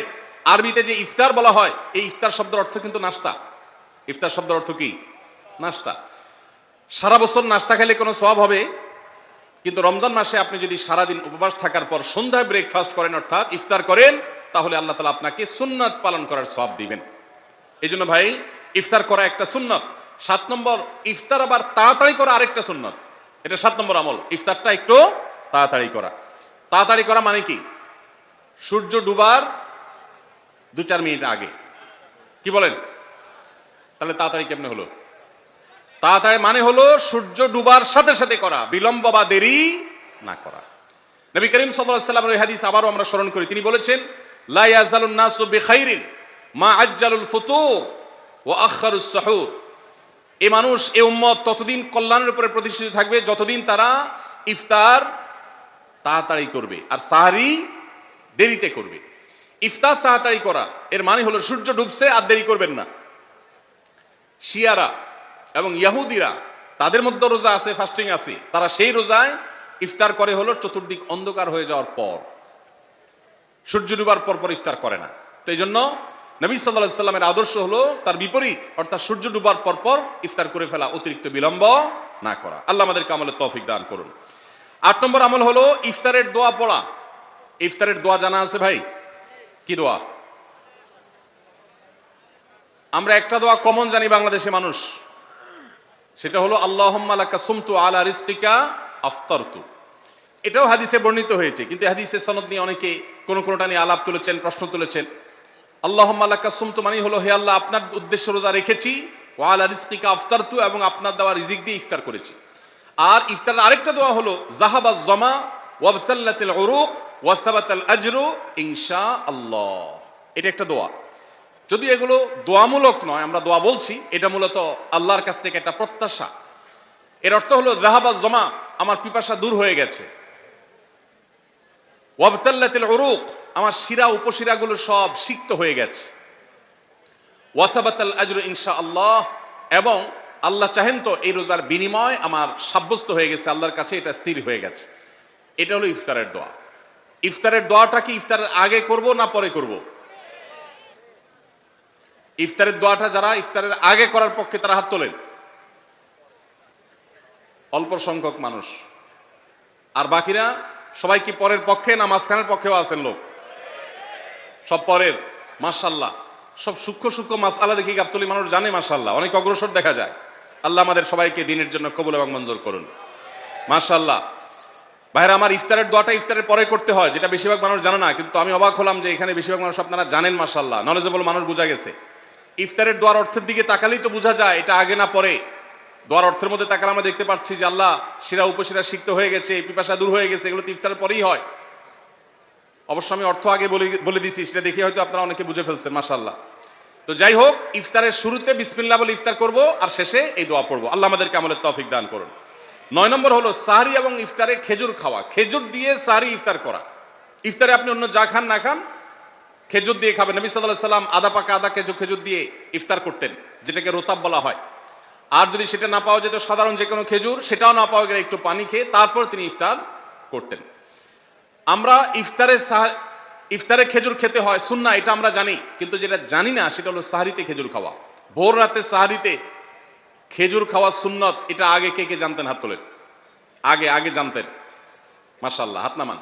আরবিতে যে ইফতার বলা হয়, এই ইফতার শব্দের অর্থ কিন্তু নাস্তা। ইফতার শব্দের অর্থ কি? নাস্তা। সারা বছর নাস্তা খেলে কোনো সওয়াব হবে, কিন্তু রমজান মাসে আপনি যদি সারাদিন উপবাস থাকার পর সন্ধ্যায় ব্রেকফাস্ট করেন, অর্থাৎ ইফতার করেন, তাহলে আল্লাহ তাআলা আপনাকে সুন্নাত পালন করার সওয়াব দিবেন। এই জন্য ভাই, ইফতার করা একটা সুন্নাত। 7 নম্বর, ইফতার আবার তাড়াতাড়ি করা আরেকটা সুন্নাত। এটা 7 নম্বর আমল, ইফতারটা একটু তাড়াতাড়ি করা। তাড়াতাড়ি করা মানে কি? সূর্য ডুবার 2-4 মিনিট আগে। কি বলেন? তাহলে তাড়াতাড়ি কেমনে হলো? তাড়াতাড়ি মানে হলো সূর্য ডুবার সাথে সাথে করা, বিলম্ব বা দেরি না করা। নবী করিম সাল্লাল্লাহু আলাইহি ওয়াসাল্লামের হাদিস আবারও আমরা স্মরণ করি, তিনি বলেছেন, লা ইয়াজালুন নাসু বিখাইরিন মা আজ্জালুল ফুতুর ওয়া আখারুস সুহুর। এই মানুষ, এই উম্মত ততদিন কল্যাণের উপরে প্রতিষ্ঠিত থাকবে যতদিন তারা ইফতার তাড়াতাড়ি করবে আর সাহরি দেরিতে করবে। ইফতার তাড়াতাড়ি করা এর মানে হলো সূর্য ডুবছে আর দেরি করবেন না। শিয়ারা এবং ইহুদিরা, তাদের মধ্যে রোজা আছে, ফাস্টিং আছে, তারা সেই রোজায় ইফতার করে হলো চতুর্দিক অন্ধকার হয়ে যাওয়ার পর, সূর্য ডুবার পর পর ইফতার করে না। তো এই জন্য নবী সাল্লাল্লাহু আলাইহি সাল্লামের আদর্শ হলো তার বিপরীত, অর্থাৎ সূর্য ডুবার পর পর ইফতার করে ফেলা, অতিরিক্ত বিলম্ব না করা। আল্লাহ আমাদেরকে আমলের তৌফিক দান করুন। 8 নম্বর আমল হলো ইফতারের দোয়া পড়া। ইফতারের দোয়া জানা আছে ভাই? কি দোয়া? আমরা একটা দোয়া কমন জানি বাংলাদেশে মানুষ, সেটা হলো আল্লাহুম্মা লাকা সুমতু আলা রিজকিকা আফতারতু। এটাও হাদিসে বর্ণিত হয়েছে, কিন্তু হাদিসের সনদ নিয়ে অনেকে কোনটা নিয়ে আলাপ তুলেছেন, প্রশ্ন তুলেছেন। আল্লাহুম্মা লাকা সুমতু মানে হলো, হে আল্লাহ, আপনার উদ্দেশ্যে রোজা রেখেছি, ওয়া আলা রিজকিকা আফতারতু, এবং আপনার দেওয়া রিজিক দিয়ে ইফতার করেছি। আর ইফতারের আরেকটা দোয়া হলো যাহাবাজ জামা ওয়াবতাল্লাতিল উরুক ওয়া সাবাতাল আজরু ইনশাআল্লাহ। এটা একটা দোয়া। যদি এগুলো দোয়ামূলক নয়, আমরা দোয়া বলছি, এটা মূলত আল্লাহর কাছ থেকে একটা প্রত্যাশা। এর অর্থ হলো যাহাবাজ জামা, আমার পিপাসা দূর হয়ে গেছে, ওয়াবতাল্লাতিল উরুক, আমার শিরা উপশিরাগুলো সব সিক্ত হয়ে গেছে, ওয়া সাবাতাল আজরু ইনশাআল্লাহ, এবং আল্লাহ চাহেন তো এই রোজার বিনিময় আমার সাব্যস্ত হয়ে গেছে আল্লাহর কাছে, এটা স্থির হয়ে গেছে। এটা হলো ইফতারের দোয়া। ইফতারের দোয়াটা কি ইফতারের আগে করব না পরে করব? ইফতারের দোয়াটা যারা ইফতারের আগে করার পক্ষে তারা হাত তোলেন। অল্প সংখ্যক মানুষ, আর বাকিরা সবাই কি পরের পক্ষে না মাঝখানের পক্ষেও আছেন লোক? সব পরের। মাশাআল্লাহ, সব সূক্ষ্ম সূক্ষ্ম মাসআলা দেখি গাবতলী মানুষ জানে, মাশাআল্লাহ, অনেক অগ্রসর দেখা যায়। আল্লাহ আমাদের সবাইকে দ্বীনের জন্য কবুল এবং মঞ্জুর করুন, মাশাআল্লাহ। ভাইরা আমার, ইফতারের দোয়াটা ইফতারের পরে করতে হয়, যেটা বেশিরভাগ মানুষ জানে না, কিন্তু আমি অবাক হলাম যে এখানে বেশিরভাগ মানুষ আপনারা জানেন, মাশাআল্লাহ, নলেজেবল মানুষ, বোঝা গেছে। ইফতারের দোয়ার অর্থের দিকে তাকালেই তো বোঝা যায় এটা আগে না পরে। দোয়ার অর্থের মধ্যে তাকালে আমরা দেখতে পাচ্ছি যে আল্লাহ শিরা উপশিরা সিক্ত হয়ে গেছে, পিপাসা দূর হয়ে গেছে, এগুলো তো ইফতারের পরেই হয়। অবশ্য আমি অর্থ আগে বলে দিছি, সেটা দেখে হয়তো আপনারা অনেকে বুঝে ফেলছেন, মাশাআল্লাহ। তো যাই হোক, ইফতারের শুরুতে বিসমিল্লাহ বলে ইফতার করব, আর শেষে এই দোয়া পড়বো। আল্লাহ আমাদেরকে আমলের তৌফিক দান করুন। 9 নম্বর হলো সাহরি এবং ইফতারে খেজুর খাওয়া। খেজুর দিয়ে সাহরি ইফতার করা। ইফতারে আপনি অন্য যা খান না খান, খেজুর দিয়ে খাবেন। নবী সাল্লাল্লাহু আলাইহি সাল্লাম আদা পাকা আদা খেজুর দিয়ে ইফতার করতেন, যেটাকে রোতাব বলা হয়। আর যদি সেটা না পাওয়া যেত, সাধারণ যে কোনো খেজুর, সেটাও না পাওয়া গেলে একটু পানি খেয়ে তারপর তিনি ইফতার করতেন। আমরা ইফতারে খেজুর খেতে হয় সুন্নাহ, এটা আমরা জানি, কিন্তু যেটা জানি না সেটা হলো সাহারিতে খেজুর খাওয়া। ভোর রাতে সাহারিতে খেজুর খাওয়া সুন্নত, এটা আগে কে কে জানতেন? হাত তোলেন। আগে আগে জানতেন? মাশাআল্লাহ, হাত নামান।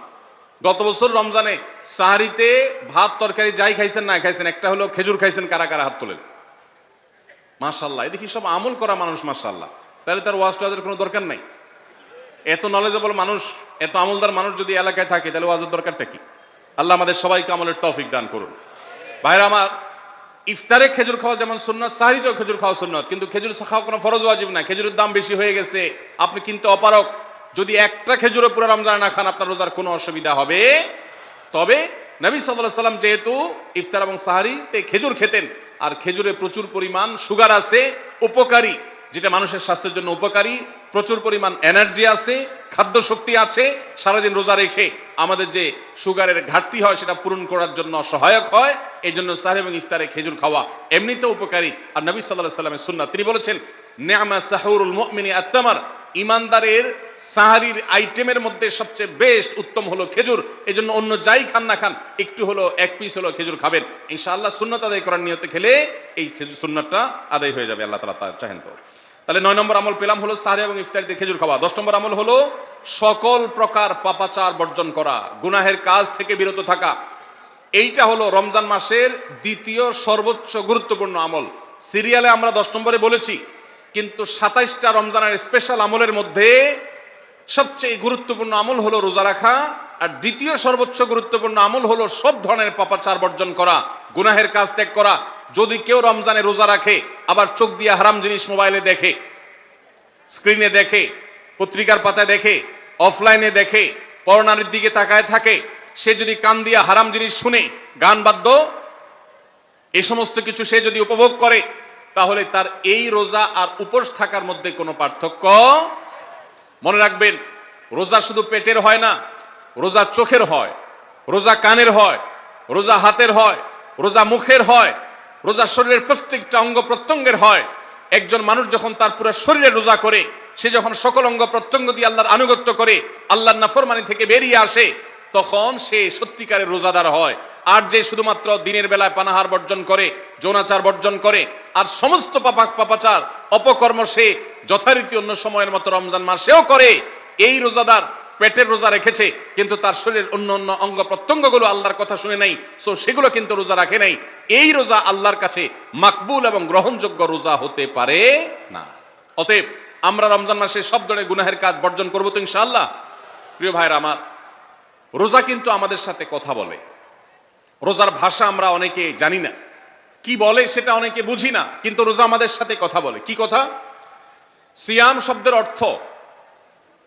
গত বছর রমজানে সাহারিতে ভাত তরকারি যাই খাইছেন না খাইছেন, একটা হলো খেজুর খাইছেন, কারা কারা হাত তোলেন? মাশাআল্লাহ, এদিকে সব আমল করা মানুষ, মাশাআল্লাহ। তাহলে তার ওয়াজ টোয়াজের কোনো দরকার নাই। এত নলেজেবল মানুষ, এত আমলদার মানুষ যদি এলাকায় থাকে, তাহলে ওয়াজের দরকারটা কি? আল্লাহ আমাদের সবাইকে আমলের তৌফিক দান করুন। ভাইরা আমার, ইফতারে খেজুর খাওয়া যেমন সুন্নাত, সাহরিতেও খেজুর খাওয়া সুন্নাত, কিন্তু খেজুর খাওয়া কোনো ফরজ ওয়াজিব না। খেজুরের দাম বেশি হয়ে গেছে, আপনি কিনতে অপারক, যদি একটা খেজুরও পুরো রমজানে না খান আপনার রোজার কোনো অসুবিধা হবে। তবে নবী সাল্লাল্লাহু আলাইহি ওয়াসাল্লাম যেহেতু ইফতার এবং সাহরিতে খেজুর খেতেন, আর খেজুরে প্রচুর পরিমাণ সুগার আছে, উপকারী, যেটা মানুষের স্বাস্থ্যের জন্য উপকারী, প্রচুর পরিমাণ এনার্জি আছে, খাদ্য শক্তি আছে, সারাদিন রোজা রেখে আমাদের যে সুগারের ঘাটতি হয় সেটা পূরণ করার জন্য সহায়ক হয়। এই জন্য সাহরি এবং ইফতারে খেজুর খাওয়া এমনিতেও উপকারী। আর নবী সাল্লাল্লাহু আলাইহি ওয়াসাল্লামের সুন্নাত, তিনি বলেছেন নি'মা সাহুরুল মুমিনি আত-তামার, ইমানদারের সাহারির আইটেমের মধ্যে সবচেয়ে বেস্ট উত্তম হলো খেজুর। এই জন্য অন্য যাই খান না খান, একটু হলো, এক পিস হলো খেজুর খাবেন, ইনশাআল্লাহ সুন্নাত আদায় করার নিয়তে খেলে এই খেজুর সুন্নাতটা আদায় হয়ে যাবে, আল্লাহ তাআলা চাহেন তো। তাহলে 9 নম্বর আমল পেলাম হলো সাহরি এবং ইফতারিতে খেজুর খাওয়া। 10 নম্বর আমল হলো সকল প্রকার পাপাচার বর্জন করা, গুনাহের কাজ থেকে বিরত থাকা। এইটা হলো রমজান মাসের দ্বিতীয় সর্বোচ্চ গুরুত্বপূর্ণ আমল। সিরিয়ালে আমরা 10 নম্বরে বলেছি, কিন্তু 27টা রমজানের স্পেশাল আমলের মধ্যে সবচেয়ে গুরুত্বপূর্ণ আমল হলো রোজা রাখা, আর দ্বিতীয় সর্বোচ্চ গুরুত্বপূর্ণ আমল হলো সব ধরনের পাপাচার বর্জন করা, গুনাহের কাজ ত্যাগ করা। যদি কেউ রমজানে রোজা রাখে আবার চোখ দিয়ে হারাম জিনিস মোবাইলে দেখে, স্ক্রিনে দেখে, পত্রিকার পাতায় দেখে, অফলাইনে দেখে, পরনারীর দিকে তাকায় থাকে, সে যদি কান দিয়ে হারাম জিনিস শুনে, গান বাদ্য, এই সমস্ত কিছু সে যদি উপভোগ করে, তাহলে তার এই রোজা আর উপোস থাকার মধ্যে কোনো পার্থক্য। মনে রাখবেন, রোজা শুধু পেটের হয় না, রোজা চোখের হয়, রোজা কানের হয়, রোজা হাতের হয়, রোজা মুখের হয়, রোজা শরীরের প্রত্যেকটা অঙ্গ প্রত্যঙ্গের হয়। একজন মানুষ যখন তার পুরো শরীরে রোজা করে, সে যখন সকল অঙ্গ প্রত্যঙ্গ দিয়ে আল্লাহর আনুগত্য করে, আল্লাহর নাফরমানি থেকে বেরিয়ে আসে, তখন সে সত্যিকারের রোজাদার হয়। আর যে শুধুমাত্র দিনের বেলায় পানাহার বর্জন করে, যৌনাচার বর্জন করে, আর সমস্ত পাপাচার অপকর্ম সে যথারীতি অন্য সময়ের মতো রমজান মাসেও করে, এই রোজাদার পেটের রোজা রেখেছে, কিন্তু তার শরীরের অন্য অন্য অঙ্গ প্রত্যঙ্গগুলো আল্লাহর কথা শুনে নাই, সো সেগুলো কিন্তু রোজা রাখে নাই। এই রোজা আল্লাহর কাছে মাকবুল এবং গ্রহণযোগ্য রোজা হতে পারে না। অতএব আমরা রমজান মাসে সব ধরনের গুনাহের কাজ বর্জন করবো তো ইনশাআল্লাহ। প্রিয় ভাইরা আমার, রোজা কিন্তু আমাদের সাথে কথা বলে। রোজার ভাষা আমরা অনেকে জানি না, কি বলে সেটা অনেকে বুঝি না, কিন্তু রোজা আমাদের সাথে কথা বলে। কি কথা? সিয়াম শব্দের অর্থ,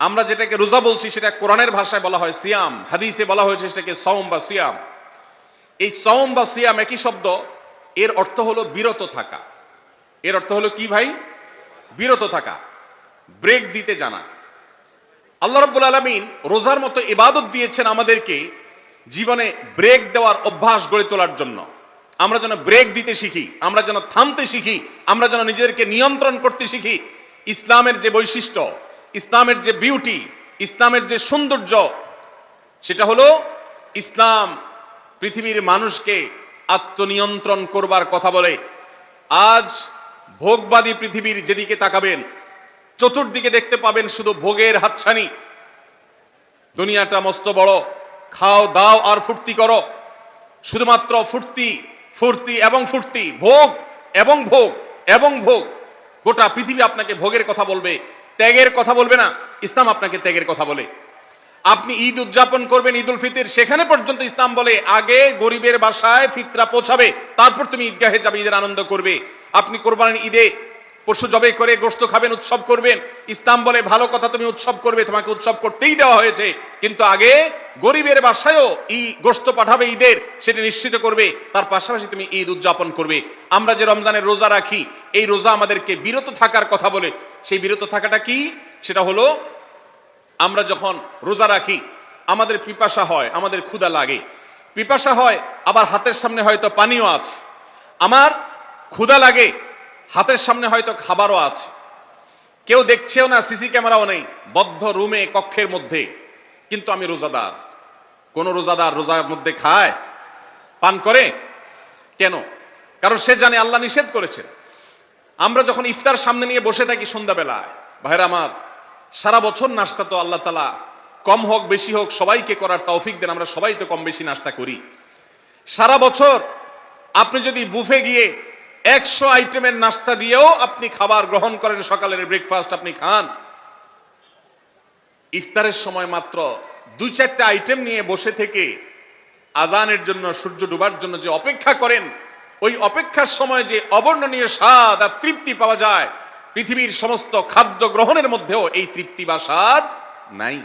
আমরা যেটাকে রোজা বলছি সেটা কোরআনের ভাষায় বলা হয় সিয়াম, হাদিসে বলা হয়েছে সেটাকে সওম বা সিয়াম। এই সওম বা সিয়াম একই শব্দ, এর অর্থ হলো বিরত থাকা। এর অর্থ হলো কি ভাই? বিরত থাকা, ব্রেক দিতে জানা। আল্লাহ রাব্বুল আলামিন রোজার মতো ইবাদত দিয়েছেন আমাদেরকে জীবনে ব্রেক দেওয়ার অভ্যাস গড়ে তোলার জন্য। আমরা যেন ব্রেক দিতে শিখি, আমরা যেন থামতে শিখি, আমরা যেন নিজেদেরকে নিয়ন্ত্রণ করতে শিখি। ইসলামের যে বৈশিষ্ট্য, ইসলামের যে বিউটি, ইসলামের যে সৌন্দর্য, সেটা হলো ইসলাম পৃথিবীর মানুষকে আত্মনিয়ন্ত্রণ করবার কথা বলে। আজ ভোগবাদী পৃথিবীর যেদিকে তাকাবেন, চতুর্দিকে দেখতে পাবেন শুধু ভোগের হাতছানি। দুনিয়াটা মস্ত বড়, খাও দাও আর ফুর্তি করো, শুধুমাত্র ফুর্তি ফুর্তি এবং ফুর্তি, ভোগ এবং ভোগ এবং ভোগ। গোটা পৃথিবী আপনাকে ভোগের কথা বলবে, ত্যাগের কথা বলবে না। ইসলাম আপনাকে ত্যাগের কথা বলে। আপনি ঈদ উদযাপন করবেন, ঈদুল ফিতর, সেখানে পর্যন্ত ইসলাম বলে আগে গরিবের বাসায় ফিতরা পৌঁছাবে, তারপর তুমি ঈদগাহে যাবে, ঈদের আনন্দ করবে। আপনি কোরবানির ঈদে পশু জবাই করে গোশত খাবেন, উৎসব করবেন, ইসলাম বলে ভালো কথা, তুমি উৎসব করবে, তোমাকে উৎসব করতেই দেওয়া হয়েছে, কিন্তু আগে গরিবের বাসায়ও গোশত পাঠাবে ঈদের, সেটা নিশ্চিত করবে, তার পাশাপাশি তুমি ঈদ উদযাপন করবে। আমরা যে রমজানের রোজা রাখি, এই রোজা আমাদেরকে বিরত থাকার কথা বলে। সেই বিরত থাকাটা কি? সেটা হলো আমরা যখন রোজা রাখি আমাদের পিপাসা হয়, আমাদের ক্ষুধা লাগে, পিপাসা হয়, আবার হাতের সামনে হয়তো পানিও আছে, আমার ক্ষুধা লাগে, হাতের সামনে হয়তো খাবারও আছে, কেউ দেখছেও না, সিসি ক্যামেরাও নেই, বদ্ধ রুমে কক্ষের মধ্যে, কিন্তু আমি রোজাদার। কোন রোজাদার রোজার মধ্যে খায়? পান করে কেন? কারণ সে জানে আল্লাহ নিষেধ করেছেন। আমরা যখন ইফতার সামনে নিয়ে বসে থাকি সন্ধ্যাবেলায়, ভাইরা আমার, সারা বছর নাস্তা তো আল্লাহ তাআলা কম হোক বেশি হোক সবাইকে করার তৌফিক দেন। আমরা সবাই তো কম বেশি নাস্তা করি সারা বছর। আপনি যদি বুফে গিয়ে 100 আইটেমের নাস্তা দিয়েও আপনি খাবার গ্রহণ করেন, সকালের ব্রেকফাস্ট আপনি খান, ইফতারের সময় মাত্র 2-4টা আইটেম নিয়ে বসে থেকে আজানের জন্য, সূর্য ডুবার জন্য যে অপেক্ষা করেন, ওই অপেক্ষার সময় যে অবর্ণনীয় স্বাদ আর তৃপ্তি পাওয়া যায়, পৃথিবীর সমস্ত খাদ্য গ্রহণের মধ্যেও এই তৃপ্তি বা স্বাদ নাই।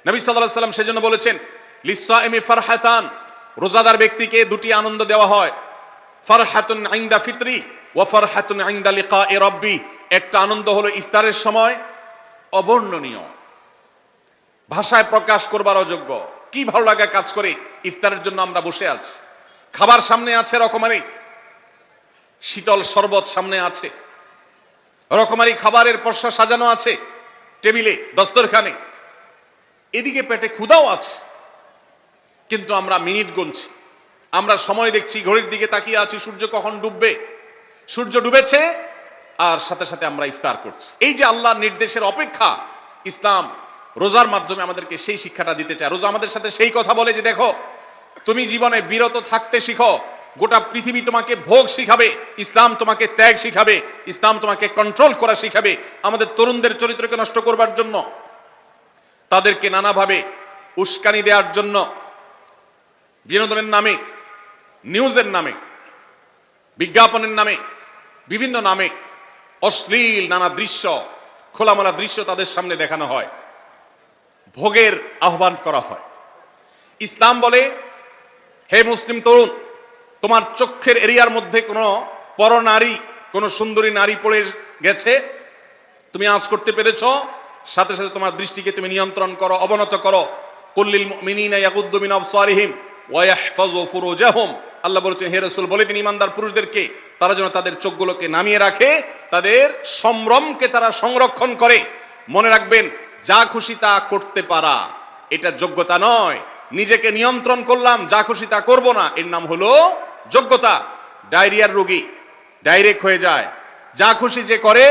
নবী সাল্লাল্লাহু আলাইহি ওয়াসাল্লাম সেজন্য বলেছেন, লিসসাইমি ফারহাতান, রোজাদার ব্যক্তিকে দুটি আনন্দ দেওয়া হয়, ফারহাতুন ইনদা ফিতরি ওয়া ফারহাতুন ইনদা লিকাই রাব্বি। একটা আনন্দ হলো ইফতারের সময়, অবর্ণনীয়, ভাষায় প্রকাশ করবার অযোগ্য। কি ভালো লাগা কাজ করে ইফতারের জন্য আমরা বসে আছি, খাবার সামনে আছে রকমারি, শীতল শরবত সামনে আছে, রকমারি খাবারের পসরা সাজানো আছে টেবিলে, দস্তরখানে, এদিকে পেটে ক্ষুধাও আছে, কিন্তু আমরা মিনিট গুনছি, আমরা সময় দেখছি, ঘড়ির দিকে তাকিয়ে আছি, সূর্য কখন ডুববে। সূর্য ডুবেছে আর সাথে সাথে আমরা ইফতার করছি। এই যে আল্লাহর নির্দেশের অপেক্ষা, ইসলাম রোজার মাধ্যমে আমাদেরকে সেই শিক্ষাটা দিতে চায়। রোজা আমাদের সাথে সেই কথা বলে যে দেখো, তুমি জীবনে বিরত থাকতে শিখো, গোটা পৃথিবী তোমাকে ভোগ শিখাবে, ইসলাম তোমাকে ত্যাগ শিখাবে, ইসলাম তোমাকে কন্ট্রোল করা শিখাবে। আমাদের তরুণদের চরিত্রকে নষ্ট করবার জন্য, তাদেরকে নানাভাবে উস্কানি দেওয়ার জন্য, বিনোদনের নামে, নিউজের নামে, বিজ্ঞাপনের নামে, বিভিন্ন নামে অশ্লীল নানা দৃশ্য, খোলামেলা দৃশ্য তাদের সামনে দেখানো হয়, ভোগের আহ্বান করা হয়। ইসলাম বলে, হে মুসলিম তরুণ, তোমার চোখের এরিয়ার মধ্যে কোনো পরনারী, কোনো সুন্দরী নারী পড়ে গেছে, তুমি আঁচ করতে পেরেছ, সাথে সাথে তোমার দৃষ্টিকে তুমি নিয়ন্ত্রণ করো, অবনত করো। কুল্লিল মুমিনিনা ইয়াগুদ্দু মিন আবসারিহিম ওয়া ইয়াহফাযু ফুরুজাহুম। আল্লাহ বলেছেন, হে রাসূল বলে দিন ঈমানদার পুরুষদেরকে, তারা যেন তাদের চোখগুলোকে নামিয়ে রাখে, তাদের সম্ভ্রমকে তারা সংরক্ষণ করে। মনে রাখবেন, যা খুশি তা করতে পারা এটা যোগ্যতা নয়। নিজেকে নিয়ন্ত্রণ করলাম, যা খুশি তা করব না, এর নাম হলো যোগ্যতা। ডায়রিয়ার রোগী ডাইরেক্ট হয়ে যায়, যা খুশি যে করে,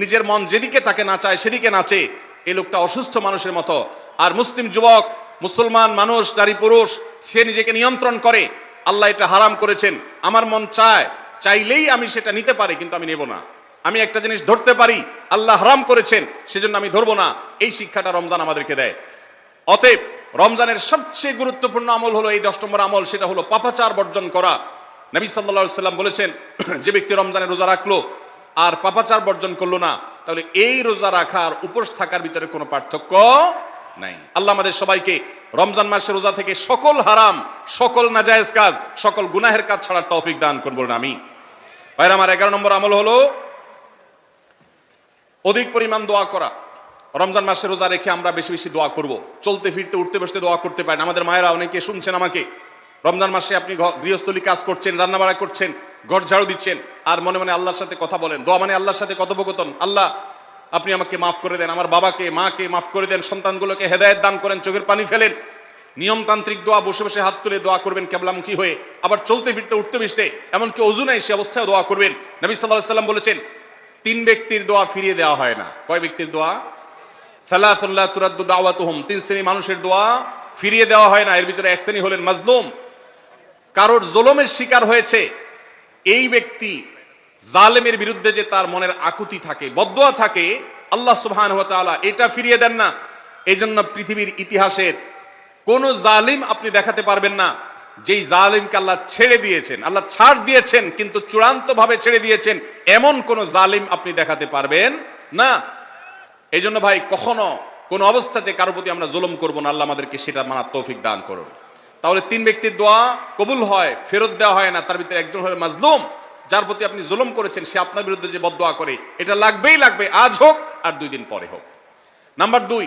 নিজের মন যেদিকে তাকে নাচায় সেদিকে নাচে, এই লোকটা অসুস্থ মানুষের মতো। আর মুসলিম যুবক, মুসলমান মানুষ, নারী পুরুষ, সে নিজেকে নিয়ন্ত্রণ করে। আল্লাহ এটা হারাম করেছেন, আমার মন চায়, চাইলেই আমি সেটা নিতে পারি, কিন্তু আমি নেব না। আমি একটা জিনিস ধরতে পারি, আল্লাহ হারাম করেছেন, সেজন্য আমি ধরবো না। এই শিক্ষাটা রমজান আমাদেরকে দেয়। অতএব রমজানের সবচেয়ে গুরুত্বপূর্ণ আমল হলো এই 10 নম্বর আমল, সেটা হলো পাপাচার বর্জন করা। নবী সাল্লাল্লাহু আলাইহি ওয়াসাল্লাম বলেছেন, যে ব্যক্তি রমজানে রোজা রাখলো আর পাপাচার বর্জন করলো না, তাহলে এই রোজা রাখার উপোস থাকার ভিতরে কোনো পার্থক্য নাই। আল্লাহ আমাদের সবাইকে রমজান মাসের রোজা থেকে সকল হারাম, সকল নাজায়েজ কাজ, সকল গুনাহের কাজ ছাড়ার তৌফিক দান করুন, আমিন। ভাইরা আমার, 11 নম্বর আমল হলো অধিক পরিমাণ দোয়া করা। রমজান মাসে রোজা রেখে আমরা বেশি বেশি দোয়া করব। চলতে ফিরতে, উঠতে বসতে দোয়া করতে পারেন। আমাদের মায়েরা অনেকে শুনছেন আমাকে, রমজান মাসে আপনি গৃহস্থলী কাজ করছেন, রান্না বাড়া করছেন, ঘর ঝাড়ু দিচ্ছেন, আর মনে মনে আল্লাহর সাথে কথা বলেন। দোয়া মানে আল্লাহর সাথে কথোপকথন। আল্লাহ, আপনি আমাকে মাফ করে দেন, আমার বাবাকে মাকে মাফ করে দেন, সন্তানগুলোকে হেদায়েত দান করেন, চোখের পানি ফেলেন। নিয়মতান্ত্রিক দোয়া, বসে বসে হাত তুলে দোয়া করবেন কেবলামুখী হয়ে। আবার চলতে ফিরতে, উঠতে বসতে, এমনকি ওযু নাই সে অবস্থায় দোয়া করবেন। নবী সাল্লাল্লাহু আলাইহি ওয়াসাল্লাম বলেছেন, 3 ব্যক্তির দোয়া ফিরিয়ে দেওয়া হয় না। কয় ব্যক্তির দোয়া? সালাতুন লা তুরাদ্দু দাওয়াতুহুম। 3 শ্রেণী মানুষের দোয়া ফিরিয়ে দেওয়া হয় না। এর ভিতরে এক শ্রেণী হলেন মাজলুম, কারোর জুলুমের শিকার হয়েছে। এই ব্যক্তি জালেমের বিরুদ্ধে যে তার মনের আকুতি থাকে, বদদোয়া থাকে, আল্লাহ সুবহানাহু ওয়া তাআলা এটা ফিরিয়ে দেন না। এই জন্য পৃথিবীর ইতিহাসের কোন জালিম আপনি দেখাতে পারবেন না যেই জালিমকে আল্লাহ ছেড়ে দিয়েছেন, আল্লাহ ছাড় দিয়েছেন কিন্তু চূড়ান্ত ভাবে ছেড়ে দিয়েছেন, এমন কোন জালিম আপনি দেখাতে পারবেন না। এই জন্য ভাই, কখনো কোন অবস্থাতে কারোর প্রতি আমরা জুলুম করব না। আল্লাহ আমাদেরকে সেটা মানার তৌফিক দান করুন। তাহলে 3 ব্যক্তির দোয়া কবুল হয়, ফেরত দেওয়া হয় না। তার ভিতরে একজন হলো মাজলুম, যার প্রতি আপনি জুলুম করেছেন, সে আপনার বিরুদ্ধে যে বদদোয়া করে, এটা লাগবেই লাগবে, আজ হোক আর 2 দিন পরে হোক। নাম্বার 2,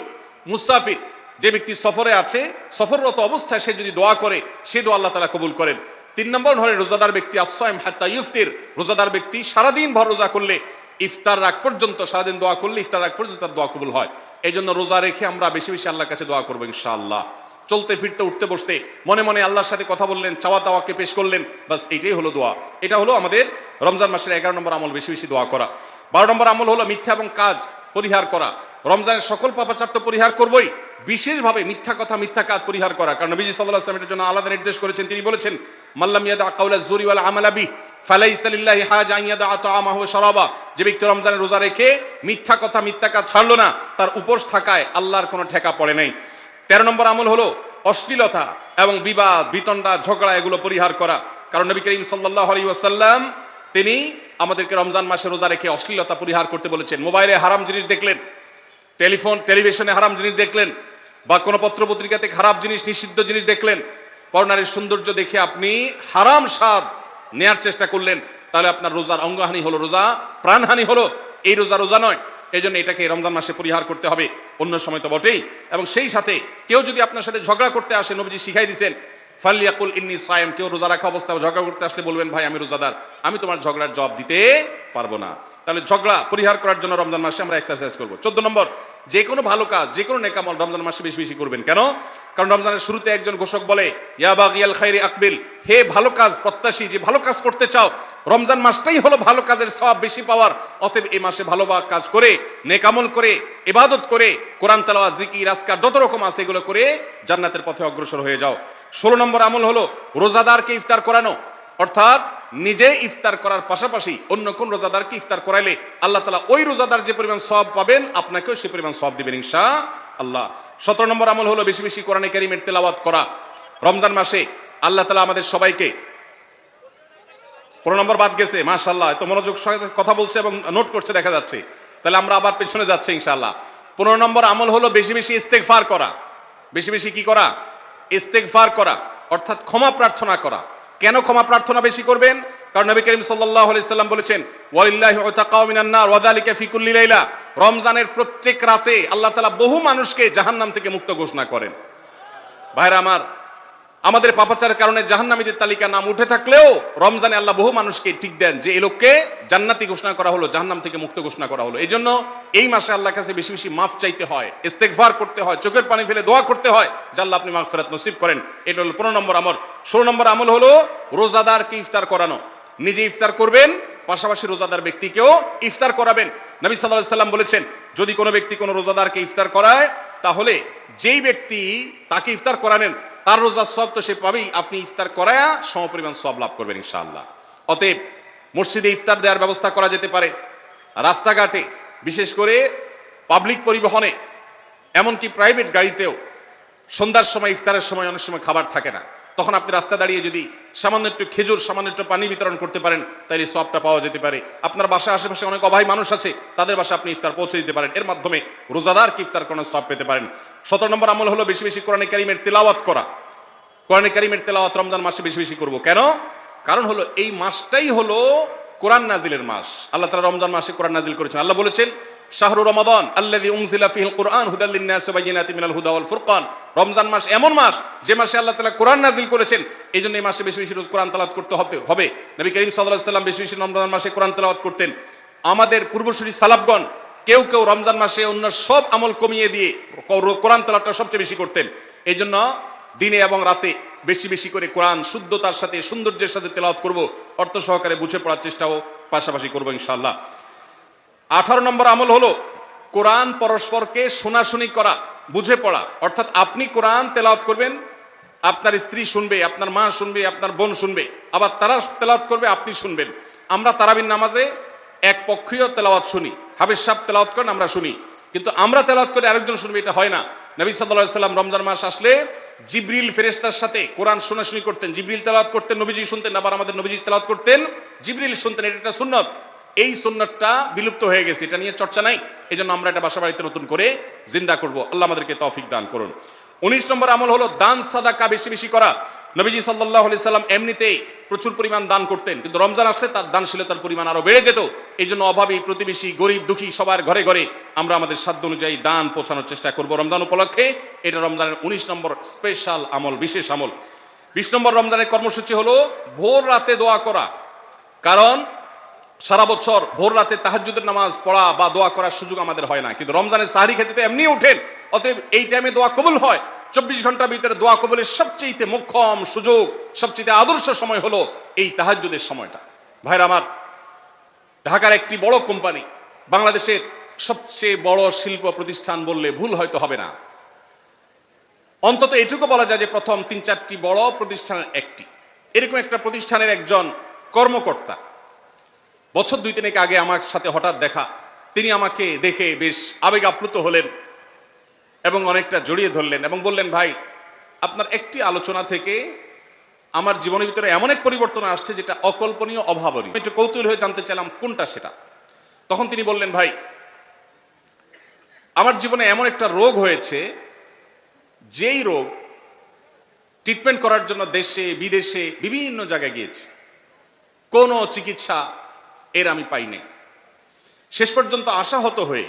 মুসাফির, যে ব্যক্তি সফরে আছে, সফররত অবস্থায় সে যদি দোয়া করে, সে দোয়া আল্লাহ তাআলা কবুল করেন। 3 নম্বর হলো রোজাদার ব্যক্তি, আসসাইম হাত্তা ইফতির, রোজাদার ব্যক্তি সারাদিন ভর রোজা করলে, ইফতার রাগ পর্যন্ত, সারাদিন দোয়া করলে ইফতার রাগ পর্যন্ত তার দোয়া কবুল হয়। এই জন্য রোজা রেখে আমরা বেশি বেশি আল্লাহর কাছে দোয়া করবো ইনশাআল্লাহ। চলতে ফিরতে উঠতে বসতে মনে মনে আল্লাহর সাথে কথা বললেন, চাওয়া দাওয়াকে পেশ করলেন, বাস এইটাই হলো দোয়া। এটা হলো আমাদের রমজান মাসের 11 নম্বর আমল, বেশি বেশি দোয়া করা। 12 নম্বর আমল হলো মিথ্যা এবং কাজ পরিহার করা। রমজানের সকল পাপাচার তো পরিহার করবই, বিশেষভাবে মিথ্যা কথা মিথ্যা কাজ পরিহার করা। কারণ নবীজি সাল্লাল্লাহু আলাইহি ওয়াসাল্লাম এর জন্য আলাদা নির্দেশ করেছেন। তিনি বলেছেন, মাল্লাম ইয়াদা কাউলা যুরি ওয়াল আমালা বিহি ফালাইসা লিল্লাহি হাজা আন ইয়াদা তাআমাহু ওয়া শারাবা। যে ব্যক্তি রমজানের রোজা রেখে মিথ্যা কথা মিথ্যা কাজ ছাড়লো না, তার উপোস থাকায় আল্লাহর কোনো ঠেকা পড়ে নাই। 13 নম্বর আমল হলো অশ্লীলতা এবং বিবাদ বিতণ্ডা ঝগড়া এগুলো পরিহার করা। কারণ নবী করিম সাল্লাল্লাহু আলাইহি ওয়াসাল্লাম তিনি আমাদেরকে রমজান মাসে রোজা রেখে অশ্লীলতা পরিহার করতে বলেছেন। মোবাইলে হারাম জিনিস দেখলেন, টেলিভিশনে হারাম জিনিস দেখলেন, বা কোনো পত্র পত্রিকাতে খারাপ জিনিস নিষিদ্ধ জিনিস দেখলেন, পরনারীর সৌন্দর্য দেখে আপনি হারাম স্বাদ নেয়ার চেষ্টা করলেন, তাহলে আপনার রোজার অঙ্গহানি হলো, রোজা প্রাণহানি হলো। এই রোজা নয়। এই জন্য এটাকে রমজান মাসে পরিহার করতে হবে, অন্য সময় তো বটেই। এবং সেই সাথে কেউ যদি আপনার সাথে ঝগড়া করতে আসে, নবীজি শিখাই দিয়েছেন, ফালিয়াকুল ইন্নী সায়েম। কেউ রোজা রাখা অবস্থায় ঝগড়া করতে আসলে বলবেন, ভাই আমি রোজাদার, আমি তোমার ঝগড়ার জবাব দিতে পারবো না। তাহলে ঝগড়া পরিহার করার জন্য রমজান মাসে আমরা এক্সারসাইজ করবো। 14 নম্বর, যে কোনো ভালো কাজ, যে কোনো নেকামল রমজান মাসে বেশি বেশি করবেন। কেন? কারণ রমজানের শুরুতে একজন ঘোষক বলে, ইয়া বাগিয়াল খাইরি আকবিল, হে ভালো কাজ প্রত্যাশী, যে ভালো কাজ করতে চাও, রমজান মাসটাই হলো ভালো কাজের সওয়াব বেশি পাওয়ার। অতএব এই মাসে ভালো কাজ করে, নেকামল করে, ইবাদত করে, কোরআন তেলাওয়াত, জিকির, আজকার যত রকম আছে এগুলো করে জান্নাতের পথে অগ্রসর হয়ে যাও। 16 নম্বর আমল হলো রোজাদারকে ইফতার করানো। অর্থাৎ নিজে ইফতার করার পাশাপাশি অন্য কোন রোজাদারকে ইফতার করাইলে আল্লাহ তাআলা ওই রোজাদার যে পরিমাণ সওয়াব পাবেন, আপনাকেও সে পরিমাণ সওয়াব দিবেন ইনশাআল্লাহ। 17 নম্বর আমল হলো বেশি বেশি কোরআনে কারীমের তেলাওয়াত করা। রমজান মাসে আল্লাহ তাআলা আমাদের সবাইকে, 15 নম্বর বাদ গেছে, মাশাআল্লাহ এত মনোযোগ সহকারে কথা বলছে এবং নোট করছে দেখা যাচ্ছে। তাহলে আমরা আবার পেছনে যাচ্ছি ইনশাআল্লাহ। 15 নম্বর আমল হলো বেশি বেশি ইস্তেগফার করা। বেশি বেশি কি করা? ইস্তেগফার করা, অর্থাৎ ক্ষমা প্রার্থনা করা। কেন ক্ষমা প্রার্থনা বেশি করবেন? কারণ নবী করিম সাল্লাল্লাহু আলাইহি সাল্লাম বলেছেন, ওয়ালিল্লাহি উতাকাউ মিনান নার ওয়া যালিকা ফি কুল্লি লাইলা। রমজানের প্রত্যেক রাতে আল্লাহ তাআলা বহু মানুষকে জাহান্নাম থেকে মুক্ত ঘোষণা করেন। ভাইরা আমার, আমাদের পাপাচারের কারণে জাহান্নামীদের তালিকা নাম উঠে থাকলেও রমজানে আল্লাহ বহু মানুষকে ঠিক দেন যে এই লোককে জান্নাতি ঘোষণা করা হলো, জাহান্নাম থেকে মুক্ত ঘোষণা করা হলো। এই জন্য এই মাসে আল্লাহর কাছে বেশি বেশি মাফ চাইতে হয়, ইস্তেগফার করতে হয়, চোখের পানি ফেলে দোয়া করতে হয় যে আল্লাহ আপনি মাগফিরাত নসিব করেন। এটা হলো 15 নম্বর আমল। 16 নম্বর আমল হলো রোজাদারকে ইফতার করানো। নিজে ইফতার করবেন, পাশাপাশি রোজাদার ব্যক্তিকেও ইফতার করাবেন। নবী সাল্লাল্লাহু আলাইহি সাল্লাম বলেছেন, যদি কোনো ব্যক্তি কোনো রোজাদারকে ইফতার করায়, তাহলে যেই ব্যক্তি তাকে ইফতার করানেন তার রোজার সওয়াব তো সে পাবেই, আপনি ইফতার করায়া সমপরিমাণ সওয়াব লাভ করবেন ইনশাআল্লাহ। অতএব মসজিদে ইফতার দেওয়ার ব্যবস্থা করা যেতে পারে, রাস্তাঘাটে, বিশেষ করে পাবলিক পরিবহনে, এমনকি প্রাইভেট গাড়িতেও সন্ধ্যার সময়, ইফতারের সময় অনেক সময় খাবার থাকে না, তখন আপনি রাস্তা দাঁড়িয়ে যদি সামান্য একটু খেজুর, সামান্য একটু পানি বিতরণ করতে পারেন, তাহলে সওয়াবটা পাওয়া যেতে পারে। আপনার বাসার আশেপাশে অনেক অভাবী মানুষ আছে, তাদের বাসায় আপনি ইফতার পৌঁছে দিতে পারেন। এর মাধ্যমে রোজাদারকে ইফতার করানোর সওয়াব পেতে পারেন। 17 নম্বর আমল হলো বেশি বেশি কোরআনে কারীমের তেলাওয়াত করা। কোরআনে কারীমের তেলাওয়াত রমজান মাসে বেশি বেশি করব। কেন? কারণ হলো এই মাসটাই হলো কোরআন নাজিলের মাস। আল্লাহ তাআলা রমজান মাসে কোরআন নাজিল করেছেন। আল্লাহ বলেছেন, শাহরু রমাদান আল্লাযী উনজিলা ফীহিল কুরআন হুদাল লিন-নাস ওয়া বাইয়িনাতিন মিনাল হুদা ওয়াল ফুরকান। রমজান মাস এমন মাস যে মাসে আল্লাহ তাআলা কোরআন নাজিল করেছেন। এই জন্য এই মাসে বেশি বেশি রোজ কোরআন তেলাওয়াত করতে হবে। নবী করিম সাল্লাল্লাহু আলাইহি ওয়াসাল্লাম বেশি বেশি রমজান মাসে কোরআন তেলাওয়াত করতেন। আমাদের পূর্বসূরি সালাফগণ কেউ কেউ রমজান মাসে অন্য সব আমল কমিয়ে দিয়ে কোরআন তেলাওয়াতটা সবচেয়ে বেশি করতেন। এই জন্য দিনে এবং রাতে বেশি বেশি করে কোরআন শুদ্ধতার সাথে, সৌন্দর্যের সাথে তেলাওয়াত করব, অর্থ সহকারে বুঝে পড়ার চেষ্টাও পাশাপাশি করব ইনশাআল্লাহ। 18 নম্বর আমল হলো কোরআন পরস্পরকে শোনাশুনি করা, বুঝে পড়া। অর্থাৎ আপনি কোরআন তেলাওয়াত করবেন, আপনার স্ত্রী শুনবে, আপনার মা শুনবে, আপনার বোন শুনবে, আবার তারা তেলাওয়াত করবে, আপনি শুনবেন। আমরা তারাবির নামাজে এক পক্ষীয় তেলাওয়াত শুনি, হাফেজ সাহেব তেলাওয়াত করেন, আমরা শুনি, কিন্তু আমরা তেলাওয়াত করে আরেকজন শুনবে, এটা হয় না। নবী সাল্লাল্লাহু আলাইহি সাল্লাম রমজান মাস আসলে জিবরিল ফেরেশতার সাথে কোরআন শোনাশুনি করতেন। জিবরিল তেলাওয়াত করতেন, নবীজি শুনতেন, আবার আমাদের নবীজি তেলাওয়াত করতেন, জিবরিল শুনতেন। এটা একটা সুন্নাত। এই সুন্নাতটা বিলুপ্ত হয়ে গেছে, এটা নিয়ে চর্চা নাই। এই জন্য আমরা এটা বাসা বাড়িতে নতুন করে জিন্দা করব। আল্লাহ আমাদেরকে তৌফিক দান করুন। 19 নম্বর আমল হলো দান সাদাকা বেশি বেশি করা। নবীজি সাল্লাল্লাহু আলাইহি সাল্লাম এমনিতেই প্রচুর পরিমাণ দান করতেন, কিন্তু রমজান আসলে তার দানশীলতার পরিমাণ আরো বেড়ে যেত। এই জন্য অভাবী, প্রতিবেশী, গরিব, দুঃখী সবার ঘরে ঘরে আমরা আমাদের সাধ্য অনুযায়ী দান পৌঁছানোর চেষ্টা করব রমজান উপলক্ষে। এটা রমজানের 19 নম্বর স্পেশাল আমল, বিশেষ আমল। 20 নম্বর রমজানের কর্মসূচি হলো ভোর রাতে দোয়া করা। কারণ সারা বছর ভোর রাতে তাহাজ্জুদের নামাজ পড়া বা দোয়া করার সুযোগ আমাদের হয় না, কিন্তু রমজানের সাহরি খেতে তো এমনি উঠেন, অতএব এই টাইমে দোয়া কবুল হয়। 24 ঘন্টার ভিতরে দোয়া কবুলের সবচেয়ে মোক্ষম সুযোগ, সবচেয়ে আদর্শ সময় হলো এই তাহাজ্জুদের সময়টা। ভাইরা আমার, ঢাকার একটি বড় কোম্পানি, বাংলাদেশের সবচেয়ে বড় শিল্প প্রতিষ্ঠান বললে ভুল হয়তো হবে না, অন্তত এটুকু বলা যায় যে প্রথম 3-4টি বড় প্রতিষ্ঠানের একটি। এরকম একটা প্রতিষ্ঠানের একজন কর্মকর্তা বছর 2-3 আগে আমার সাথে হঠাৎ দেখা। তিনি আমাকে দেখে বেশ আবেগ আপ্লুত হলেন এবং অনেকটা জড়িয়ে ধরলেন এবং বললেন, ভাই, আপনার একটি আলোচনা থেকে আমার জীবনের ভিতরে এমন এক পরিবর্তন আসছে যেটা অকল্পনীয়, অভাবনীয়। একটু কৌতূহল হয়ে জানতে চাইলাম কোনটা সেটা। তখন তিনি বললেন, ভাই, আমার জীবনে এমন একটা রোগ হয়েছে, যেই রোগ ট্রিটমেন্ট করার জন্য দেশে বিদেশে বিভিন্ন জায়গায় গিয়েছি, কোনো চিকিৎসা এর আমি পাইনি। শেষ পর্যন্ত আশাহত হয়ে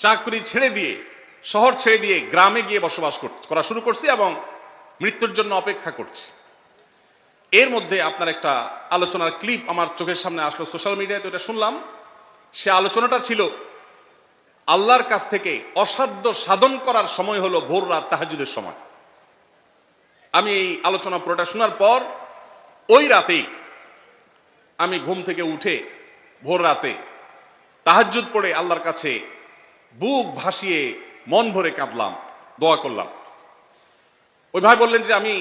চাকরি ছেড়ে দিয়ে, শহর ছেড়ে দিয়ে গ্রামে গিয়ে বসবাস করা শুরু করছি এবং মৃত্যুর জন্য অপেক্ষা করছি। এর মধ্যে আপনার একটা আলোচনার ক্লিপ আমার চোখের সামনে আসলো সোশ্যাল মিডিয়াতে, ওটা শুনলাম। সে আলোচনাটা ছিল আল্লাহর কাছ থেকে অসাধ্য সাধন করার সময় হলো ভোর রাত, তাহাজ্জুদের সময়। আমি এই আলোচনা পুরোটা শোনার পর ওই রাতেই আমি ঘুম থেকে উঠে ভোর রাতে তাহাজ্জুদ পড়ে আল্লাহর কাছে বুক ভাসিয়ে মন ভরে কাঁদলাম, দোয়া করলাম। ওই ভাই বললেন যে আমি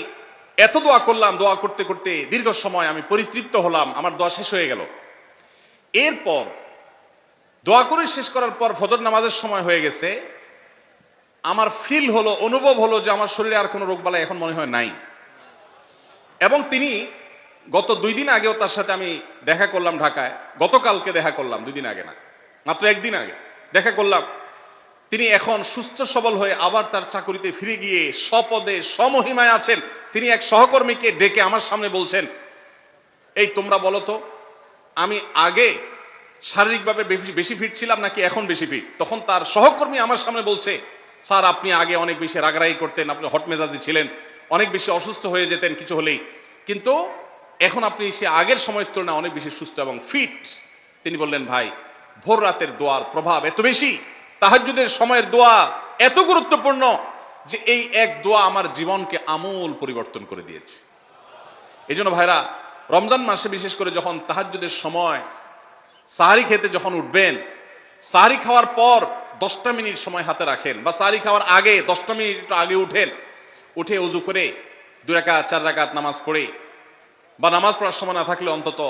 এত দোয়া করলাম, দোয়া করতে করতে দীর্ঘ সময় আমি পরিতৃপ্ত হলাম, আমার দোয়া শেষ হয়ে গেল। এরপর দোয়া করে শেষ করার পর ফজর নামাজের সময় হয়ে গেছে, আমার ফিল হলো, অনুভব হলো যে আমার শরীরে আর কোনো রোগবালাই এখন মনে হয় নাই। এবং তিনি গত 2 দিন আগেও তার সাথে আমি দেখা করলাম ঢাকায়, গতকালকে দেখা করলাম, 2 দিন আগে না, মাত্র 1 দিন আগে দেখা করলাম। তিনি এখন সুস্থ সবল হয়ে আবার তার চাকরিতে ফিরে গিয়ে স্বপদে সমহিমায় আছেন। তিনি এক সহকর্মীকে ডেকে আমার সামনে বলছেন, এই তোমরা বলো তো, আমি আগে শারীরিকভাবে বেশি ফিট ছিলাম নাকি এখন বেশি ফিট? তখন তার সহকর্মী আমার সামনে বলছে, স্যার, আপনি আগে অনেক বেশি রাগারাগি করতেন, আপনি হট মেজাজি ছিলেন, অনেক বেশি অসুস্থ হয়ে যেতেন কিছু হলেই, কিন্তু এখন আপনি সে আগের সময়ের তুলনায় অনেক বেশি সুস্থ এবং ফিট। তিনি বললেন, ভাই, ভোর রাতের দোয়ার প্রভাব এত বেশি, তাহাজ্জুদের সময়ের দোয়া এত গুরুত্বপূর্ণ যে এই এক দোয়া আমার জীবনকে আমূল পরিবর্তন করে দিয়েছে। এই জন্য ভাইরা, রমজান মাসে বিশেষ করে যখন তাহাজ্জুদের সময় সাহারি খেতে যখন উঠবেন, সাহারি খাওয়ার পর 10টা মিনিট সময় হাতে রাখেন, বা সাহারি খাওয়ার আগে 10টা মিনিট একটু আগে উঠেন, উঠে ওযু করে 2 রাকাত 4 রাকাত নামাজ পড়ে, বা নামাজ পড়ার সময় না থাকলে অন্তত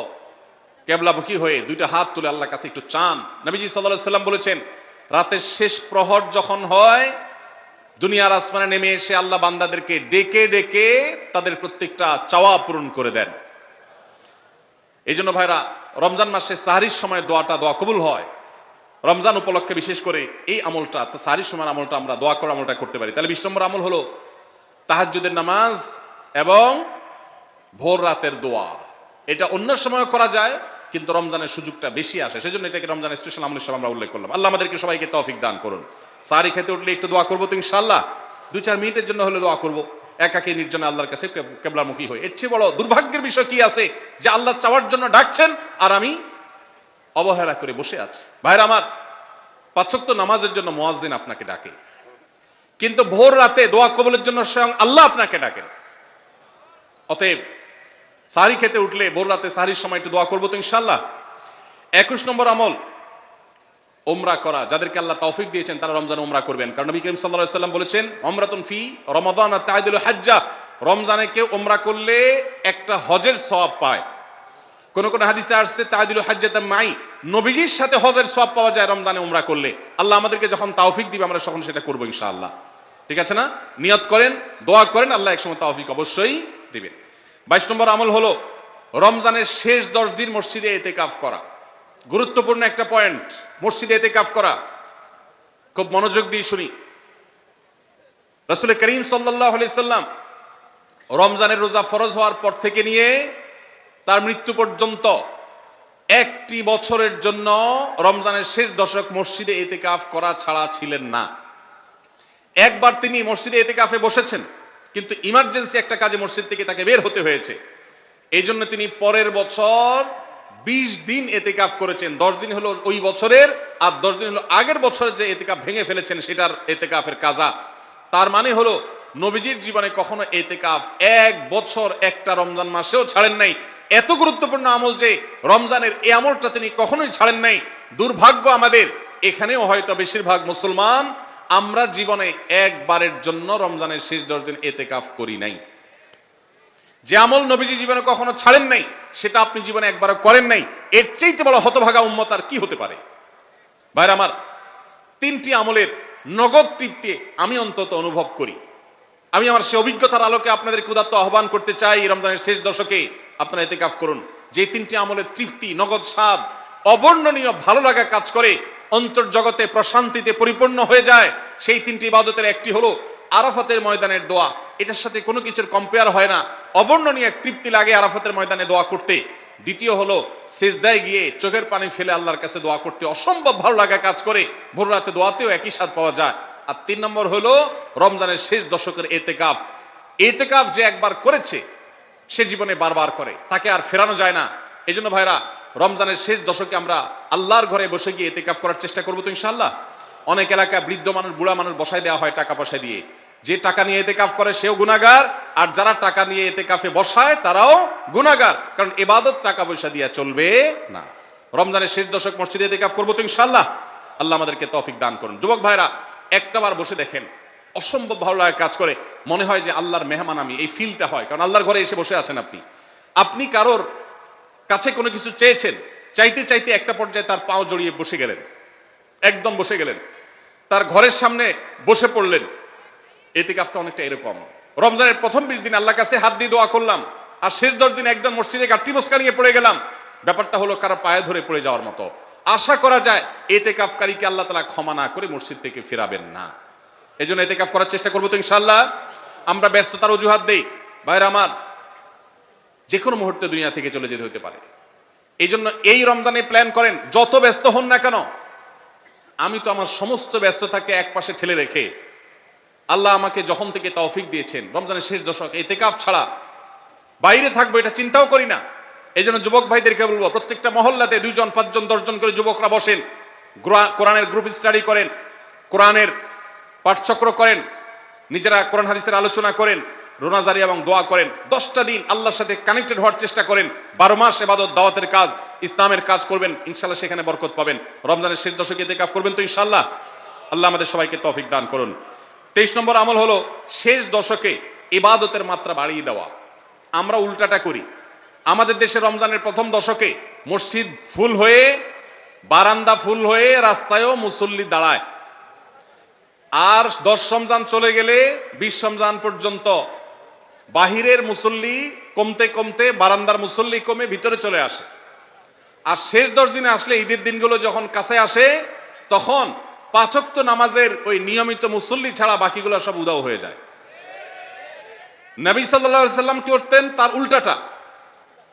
কেবলামুখী হয়ে 2টা হাত তুলে আল্লাহর কাছে একটু চান। নবীজি সাল্লাল্লাহু আলাইহি সাল্লাম বলেছেন, রাতের শেষ প্রহর যখন হয়, দুনিয়ার আসমানে নেমে এসে আল্লাহ বান্দাদেরকে ডেকে ডেকে তাদের প্রত্যেকটা চাওয়া পূরণ করে দেন। এই জন্য ভাইরা, রমজান মাসে সাহারির সময় দোয়া কবুল হয়। রমজান উপলক্ষে বিশেষ করে এই আমলটা, সাহারির সময় আমলটা, আমরা দোয়া করার আমলটা করতে পারি। তাহলে 20 নম্বর আমল হলো তাহাজ্জুদের নামাজ এবং ভোর রাতের দোয়া। এটা অন্য সময় করা যায়, কিন্তু রমজানের সুযোগটা বেশি আসে, সেজন্য এটাকে রমজানের স্পেশাল আমল হিসেবে আমরা উল্লেখ করলাম। আল্লাহ আমাদেরকে সবাইকে তৌফিক দান করুন। সাহারি খেতে উঠলে একটু দোয়া করবো তো ইনশাআল্লাহ, 2-4 মিনিটের জন্য হলে দোয়া করবো, একাকী নির্জনে আল্লাহর কাছে কেবলামুখী হই। এর চেয়ে বড় দুর্ভাগ্যের বিষয় কি আছে যে আল্লাহ চাওয়ার জন্য ডাকছেন আর আমি অবহেলা করে বসে আছি। ভাইরা আমার, 5 ওয়াক্ত নামাজের জন্য মুয়াজ্জিন আপনাকে ডাকে, কিন্তু ভোর রাতে দোয়া কবুলের জন্য স্বয়ং আল্লাহ আপনাকে ডাকেন। অতএব সাহারি খেতে উঠলে ভোর রাতে সাহারির সময় একটু দোয়া করবো তো ইনশাআল্লাহ। 21 নম্বর আমল, উমরা করা। যাদেরকে আল্লাহ তৌফিক দিয়েছেন তারা রমজানে উমরা করবেন, কারণ নবী করিম সাল্লাল্লাহু আলাইহি ওয়াসাল্লাম বলেছেন, উমরাতুন ফি রমাদান তা'দিলু হাজ্জা। রমজানে কেউ উমরা করলে একটা হজের সওয়াব পায়। কোন কোন হাদিসে আসছে তা'দিলু হাজ্জাতাম মাই, নবীজির সাথে হজের সওয়াব পাওয়া যায় রমজানে উমরা করলে। আল্লাহ আমাদেরকে যখন তৌফিক দিবে আমরা তখন সেটা করব ইনশাআল্লাহ। ঠিক আছে না? নিয়ত করেন, দোয়া করেন, আল্লাহ একসময় তৌফিক অবশ্যই দিবেন। 22 নম্বর আমল হলো রমজানের শেষ 10 দিন মসজিদে ইতিকাফ করা। গুরুত্বপূর্ণ একটা পয়েন্ট, মসজিদে ইতিকাফ করা। খুব মনোযোগ দিয়ে শুনি। রাসূল করিম সাল্লাল্লাহু আলাইহি সাল্লাম রমজানের রোজা ফরজ হওয়ার পর থেকে নিয়ে তার মৃত্যু পর্যন্ত একটি বছরের জন্য রমজানের শেষ দশক মসজিদে ইতিকাফ করা ছাড়া ছিলেন না। একবার তিনি মসজিদে ইতিকাফে বসেছেন, কিন্তু ইমার্জেন্সি একটা কাজে মসজিদ থেকে তাকে বের হতে হয়েছে। এই জন্য তিনি পরের বছর 20 দিন ইতিকাফ করেছেন। 10 দিন হলো ওই বছরের, আর 10 দিন হলো আগের বছরের যে ইতিকাফ ভেঙে ফেলেছেন সেটার ইতিকাফের কাজা। তার মানে হলো নবীজির জীবনে কখনো এতেকাফ এক বছর একটা রমজান মাসেও ছাড়েন নাই। এত গুরুত্বপূর্ণ আমল যে রমজানের এই আমলটা তিনি কখনোই ছাড়েন নাই। দুর্ভাগ্য আমাদের, এখানেও হয়তো বেশিরভাগ মুসলমান আমরা জীবনে একবারের জন্য রমজানের শেষ 10 দিন এতেকাফ করি নাই। যে আমল নবীজি জীবনে কখনো ছাড়েন নাই সেটা আপনি জীবনে একবারও করেন নাই, এর চাইতে বড় হতভাগা উম্মত আর কি হতে পারে? ভাইরা আমার, 3টি আমলের নগদ তৃপ্তি আমি অন্তত অনুভব করি। আমি আমার সে অভিজ্ঞতার আলোকে আপনাদের উদাত্ত আহ্বান করতে চাই, রমজানের শেষ দশকে আপনারা এতেকাফ করুন। যে 3টি আমলের তৃপ্তি, নগদ স্বাদ, অবর্ণনীয় ভালো লাগা কাজ করে, অন্তর্জগতে প্রশান্তিতে পরিপূর্ণ হয়ে যায়, সেই 3টি ইবাদতের একটি হলো আরাফাতের ময়দানের দোয়া। এটার সাথে কোনো কিছুর কম্পেয়ার হয় না, অবর্ণনীয় এক তৃপ্তি লাগে আরাফাতের ময়দানে দোয়া করতে। দ্বিতীয় হলো সিজদায় গিয়ে চোখের পানি ফেলে আল্লাহর কাছে দোয়া করতে অসম্ভব ভালো লাগা কাজ করে, ভোর রাতে দোয়াতেও একই স্বাদ পাওয়া যায়। আর 3 নম্বর হলো রমজানের শেষ দশকের এতেকাফ। এতেকাফ যে একবার করেছে সে জীবনে বারবার করে, তাকে আর ফেরানো যায় না। এই জন্য ভাইরা, রমজানের শেষ দশকে আমরা আল্লাহর ঘরে বসে গিয়ে এতেকাফ করার চেষ্টা করবো তো ইনশাআল্লাহ। অনেক এলাকায় বৃদ্ধ মানুষ, বুড়া মানুষ বসায় দেওয়া হয় টাকা পয়সা দিয়ে। যে টাকা নিয়ে এতেকাফ করে সেও গুনাহগার, আর যারা টাকা নিয়ে এতেকাফে বসায় তারাও গুনাহগার, কারণ ইবাদত টাকা পয়সা দিয়ে চলবে না। রমজানের শেষ দশক মসজিদে এতেকাফ করবো তো ইনশাআল্লাহ। আল্লাহ আমাদেরকে তৌফিক দান করুন। যুবক ভাইরা, একটাবার বসে দেখেন, অসম্ভব ভালো লাগে কাজ করে, মনে হয় যে আল্লাহর মেহমান আমি, এই ফিলটা হয়। কারণ আল্লাহর ঘরে এসে বসে আছেন আপনি। আপনি কারোর কাছে কোনো কিছু চেয়েছেন, চাইতে চাইতে একটা পর্যায়ে তার পাও জড়িয়ে বসে গেলেন, একদম বসে গেলেন, তার ঘরের সামনে বসে পড়লেন। এতেকাফটা অনেকটা এরকম। রমজানের প্রথম 20 দিন আল্লাহর কাছে হাত দিয়ে দোয়া করলাম, আর শেষ 10 দিন একদম মসজিদে গাঁট্টি বসকা নিয়ে পড়ে গেলাম। ব্যাপারটা হলো কারো পায়ে ধরে পড়ে যাওয়ার মতো। আশা করা যায় এতেকাফকারীকে আল্লাহ তাআলা ক্ষমা না করে মসজিদ থেকে ফেরাবেন না। এই জন্য এতেকাফ করার চেষ্টা করবো তো ইনশাআল্লাহ। আমরা ব্যস্ততার অজুহাত দেই, ভাইরা আমার, যে কোনো মুহূর্তে দুনিয়া থেকে চলে যেতে হতে পারে। এই জন্য এই রমজানে প্ল্যান করেন, যত ব্যস্ত হন না কেন। আমি তো আমার সমস্ত ব্যস্ততাকে এক পাশে ঠেলে রেখে, আল্লাহ আমাকে যখন থেকে তৌফিক দিয়েছেন, রমজানের শেষ দশক এতেকাফ ছাড়া বাইরে থাকবো এটা চিন্তাও করি না। এই জন্য যুবক ভাইদেরকে বলবো, প্রত্যেকটা মহল্লাতে 2 জন 5 জন 10 জন করে যুবকরা বসেন, কোরআনের গ্রুপ স্টাডি করেন, কোরআনের পাঠচক্র করেন, নিজেরা কোরআন হাদিসের আলোচনা করেন, রোনাজারি এবং দোয়া করেন। 10টা দিন আল্লাহর সাথে কানেক্টেড হওয়ার চেষ্টা করেন। 12 মাস ইবাদত, দাওয়াতের কাজ, ইসলামের কাজ করবেন, ইনশাআল্লাহ সেখানে বরকত পাবেন। রমজানের শেষ দশকে ইতিকাফ করবেন তো ইনশাআল্লাহ। আল্লাহ আমাদের সবাইকে তৌফিক দান করুন। 23 নম্বর আমল হলো শেষ দশকে ইবাদতের মাত্রা বাড়িয়ে দেওয়া। আমরা উল্টাটা করি। আমাদের দেশে রমজানের প্রথম দশকে মসজিদ ফুল হয়ে, বারান্দা ফুল হয়ে, রাস্তায়ও মুসল্লি দাঁড়ায়। আর 10 রমজান চলে গেলে 20 রমজান পর্যন্ত বাহিরের মুসল্লি কমতে কমতে বারান্দার মুসল্লি কমে ভিতরে চলে আসে। আর শেষ 10 দিনে আসলে, ঈদের দিনগুলো যখন কাছে আসে, তখন 5 ওয়াক্ত নামাজের ওই নিয়মিত মুসল্লি ছাড়া বাকিগুলো সব উধাও হয়ে যায়। নবী সাল্লাল্লাহু আলাইহি সাল্লাম কি করতেন? তার উল্টাটা।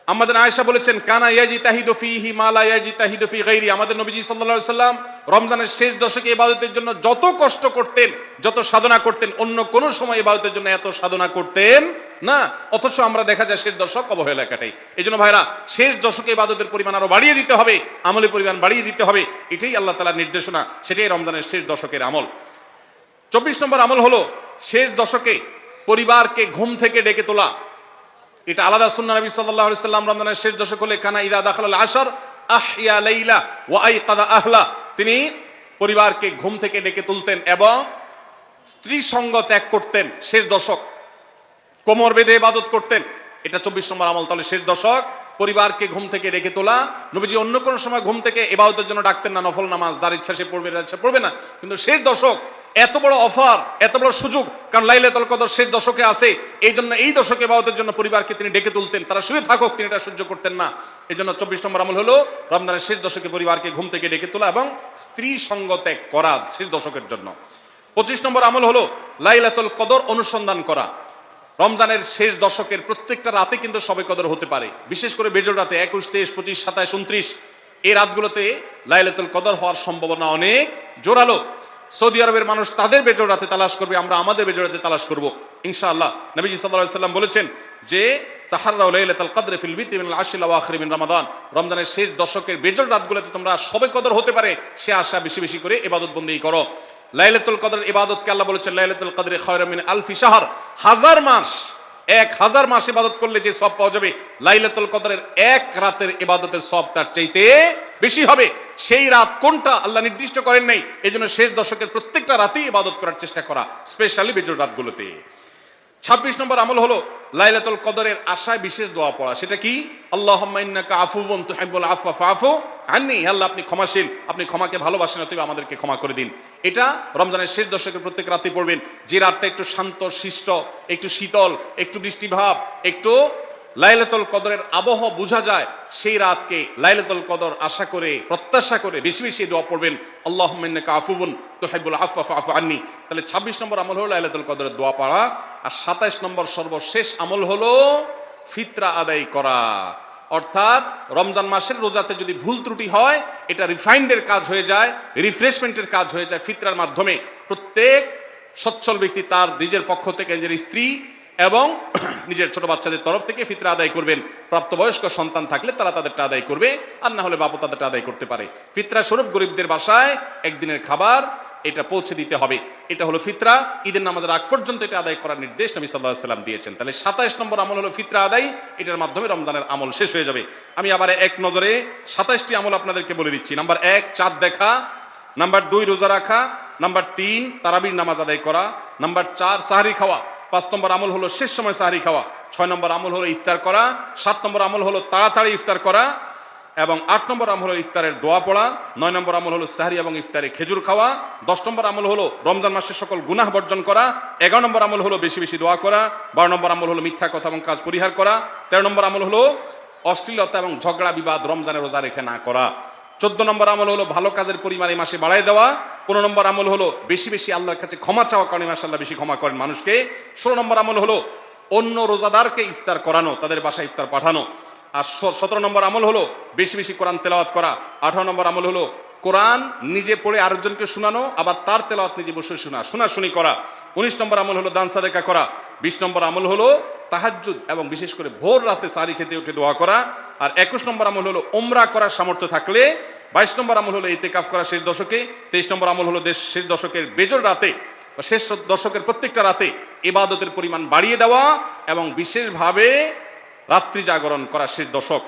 আমাদের আয়েশা বলেছেন, কানা ইয়াজিতাহিদু ফীহি মা লা ইয়াজিতাহিদু ফী গায়রি। আমাদের নবীজি সাল্লাল্লাহু আলাইহি সাল্লাম রমজানের শেষ দশকে ইবাদতের জন্য যত কষ্ট করতেন, যত সাধনা করতেন, অন্য কোন সময় ইবাদতের জন্য এত সাধনা করতেন না। অথচ আমরা দেখা যায় শেষ দশক অবহেলা কাটাই। এইজন্য ভাইরা, শেষ দশকে ইবাদতের পরিমাণ আরো বাড়িয়ে দিতে হবে, আমলের পরিমাণ বাড়িয়ে দিতে হবে। এটাই আল্লাহ তাআলার নির্দেশনা, সেটাই রমজানের শেষ দশকের আমল। 24 নম্বর আমল হলো শেষ দশকে পরিবারকে ঘুম থেকে ডেকে তোলা। এটা আলাদা সুন্নাহ। নবী সাল্লাল্লাহু আলাইহি সাল্লাম রমজানের শেষ দশক হলে কানা ইযা দাখালাল আশর আহইয়া লাইলা ওয়া আইকাযা আহলা। তিনি পরিবারকে ঘুম থেকে ডেকে তুলতেন এবং স্ত্রী সঙ্গ ত্যাগ করতেন। শেষ দশক কোমর বেঁধে ইবাদত করতেন। এটা 24 নম্বর আমল। তাহলে শেষ দশক পরিবারকে ঘুম থেকে ডেকে তোলা। নবীজি অন্য কোন সময় ঘুম থেকে ইবাদতের জন্য ডাকতেন না, নফল নামাজ যার ইচ্ছা সে পড়বে, যার ইচ্ছা পড়বে না। কিন্তু শেষ দশক এত বড় অফার, এত বড় সুযোগ, কারণ লাইলাতুল কদর শেষ দশকে আছে। এই জন্য এই দশকে ইবাদতের জন্য পরিবারকে তিনি ডেকে তুলতেন। তারা শুয়ে থাকুক, তিনি এটা সহ্য করতেন না। এই জন্য 24 নম্বর আমল হলো রমজানের শেষ দশকে পরিবারকে ঘুম থেকে ডেকে তোলা এবং স্ত্রী সঙ্গ ত্যাগ করা শেষ দশকের জন্য। 25 নম্বর আমল হলো লাইলাতুল কদর অনুসন্ধান করা। রমজানের শেষ দশকের প্রত্যেকটা রাতে কিন্তু শবে কদর হতে পারে, বিশেষ করে বেজোড় রাতে 21, 23, 25, 27, 29 এই রাতগুলোতে লাইলাতুল কদর হওয়ার সম্ভাবনা অনেক জোরালো। সৌদি আরবের মানুষ তাদের বেজোড় রাতে তালাশ করবে, আমরা আমাদের বেজোড় রাতে তালাশ করব ইনশাআল্লাহ। নবীজি সাল্লাল্লাহু আলাইহি সাল্লাম বলেছেন যে তাহাররাউ লাইলাতুল কদর ফিল বিতি মিনাল আশরিল আওয়াখির মিন রমাদান। রমজানের শেষ দশকের বেজোড় রাতগুলোতে তোমরা শবে কদর হতে পারে সে আশা বেশি বেশি করে ইবাদত বন্দেগী করো। লাইলাতুল কদরের ইবাদতকে আল্লাহ বলেছেন লাইলাতুল কদরে খায়রুম মিন আলফি শাহর, 1000 মাস, 1000 মাস ইবাদত করলে যে সওয়াব পাওয়া যাবে, লাইলাতুল কদরের এক রাতের ইবাদতের সওয়াব তার চাইতে বেশি হবে। সেই রাত কোনটা আল্লাহ নির্দিষ্ট করেন নাই, এজন্য শেষ দশকের প্রত্যেকটা রাতেই ইবাদত করার চেষ্টা করা, স্পেশালি বিজোড় রাতগুলোতে। 26 নম্বর আমল হলো লাইলাতুল কদরের আশায় বিশেষ দোয়া পড়া। সেটা কি? আল্লাহুম্মা ইন্নাকা আফুউন তুহিব্বুল আফওয়া ফাআফু আন্নী, আল্লাহ আপনি ক্ষমাশীল, আপনি ক্ষমাকে ভালোবাসেন, অতএব আমাদেরকে ক্ষমা করে দিন। এটা রমজানের শেষ দশকের প্রত্যেক রাতে পড়বেন। যে রাতটা একটু শান্ত শিষ্ট, একটু শীতল, একটু বৃষ্টিভাব, একটু লাইলাতুল কদরের আবহ বোঝা যায়, সেই রাতকে লাইলাতুল কদর আশা করে প্রত্যাশা করে বেশি বেশি দোয়া পড়বেন, আল্লাহুম্মা ইন্নাকা আফুউন তুহিব্বুল আফওয়া ফাআফু আন্নী। তাহলে 26 নম্বর আমল হলো লাইলাতুল কদরের দোয়া পড়া। আর 27 নম্বর সর্বশেষ আমল হলো ফিতরা আদায় করা। অর্থাৎ রমজান মাসের রোজাতে যদি ভুল ত্রুটি হয়, এটা রিফাইন্ডের কাজ হয়ে যায়, রিফ্রেশমেন্টের কাজ হয়ে যায় ফিতরার মাধ্যমে। প্রত্যেক সচ্ছল ব্যক্তি তার নিজের পক্ষ থেকে, নিজের স্ত্রী এবং নিজের ছোট বাচ্চাদের তরফ থেকে ফিতরা আদায় করবেন। প্রাপ্তবয়স্ক সন্তান থাকলে তারা তাদেরটা আদায় করবে, আর না হলে বাবা তাদেরটা আদায় করতে পারে। ফিতরা স্বরূপ গরিবদের বাসায় একদিনের খাবার এটা পৌঁছে দিতে হবে। এটা হলো ফিতরা। ঈদের নামাজের আগ পর্যন্ত এটা আদায় করার নির্দেশ নবী সাল্লাল্লাহু আলাইহি ওয়াসাল্লাম দিয়েছেন। তাহলে 27 নম্বর আমল হলো ফিতরা আদায়। এটার মাধ্যমে রমজানের আমল শেষ হয়ে যাবে। আমি আবার এক নজরে 27টি আমল আপনাদেরকে বলে দিচ্ছি। নাম্বার 1 চাঁদ দেখা, নাম্বার 2 রোজা রাখা, নাম্বার 3 তারাবির নামাজ আদায় করা, নাম্বার 4 সাহরি খাওয়া, 5 নম্বর আমল হলো শেষ সময় সাহরি খাওয়া, 6 নম্বর আমল হলো ইফতার করা, 7 নম্বর আমল হলো তাড়াতাড়ি ইফতার করা, এবং 8 নম্বর আমল হলো ইফতারের দোয়া পড়া, 9 নম্বর আমল হলো সাহরি এবং ইফতারে খেজুর খাওয়া, 10 নম্বর আমল হলো রমজান মাসের সকল গুনাহ বর্জন করা, 11 নম্বর আমল হলো বেশি বেশি দোয়া করা, 12 নম্বর আমল হলো মিথ্যা কথা এবং কাজ পরিহার করা, 13 নম্বর আমল হলো অশ্লীলতা এবং ঝগড়া বিবাদ রমজানে রোজা রেখে না করা, 14 নম্বর আমল হলো ভালো কাজের পরিমাণ এই মাসে বাড়ায় দেওয়া, 15 নম্বর আমল হলো বেশি বেশি আল্লাহর কাছে ক্ষমা চাওয়া, কারণ এই মাসে আল্লাহ বেশি ক্ষমা করেন মানুষকে, 16 নম্বর আমল হলো অন্য রোজাদারকে ইফতার করানো, তাদের বাসায় ইফতার পাঠানো, আর 17 নম্বর আমল হলো বেশি বেশি কোরআন তেলাওয়াত করা, 18 নম্বর আমল হলো কোরআন নিজে পড়ে আরেকজনকে শোনানো, আবার তার তেলাওয়াত নিজে বসে শোনাশুনি করা, 19 নম্বর আমল হলো দান সাদেকা করা, 20 নম্বর আমল হলো তাহাজ্জুদ এবং বিশেষ করে ভোর রাতে সারি খেতে উঠে দোয়া করা, আর 21 নম্বর আমল হলো উমরা করার সামর্থ্য থাকলে, 22 নম্বর আমল হলো ইতিকাফ করা শেষ দশকে, 23 নম্বর আমল হলো শেষ দশকের বেজোর রাতে বা শেষ দশকের প্রত্যেকটা রাতে ইবাদতের পরিমাণ বাড়িয়ে দেওয়া এবং বিশেষভাবে রাত্রি জাগরণ করা শেষ দশক।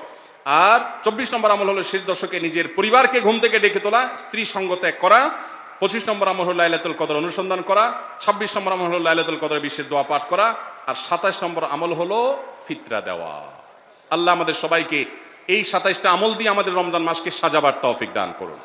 আর 24 নম্বর আমল হলো শেষ দশকে নিজের পরিবারকে ঘুম থেকে ডেকে তোলা, স্ত্রী সঙ্গ ত্যাগ করা, 25 নম্বর আমল হলো লাইলাতুল কদর অনুসন্ধান করা, 26 নম্বর আমল হলো লাইলাতুল কদর বিশেষ দোয়া পাঠ করা, আর 27 নম্বর আমল হলো ফিতরা দেওয়া। আল্লাহ আমাদের সবাইকে এই 27টা আমল দিয়ে আমাদের রমজান মাসকে সাজাবার তৌফিক দান করুন।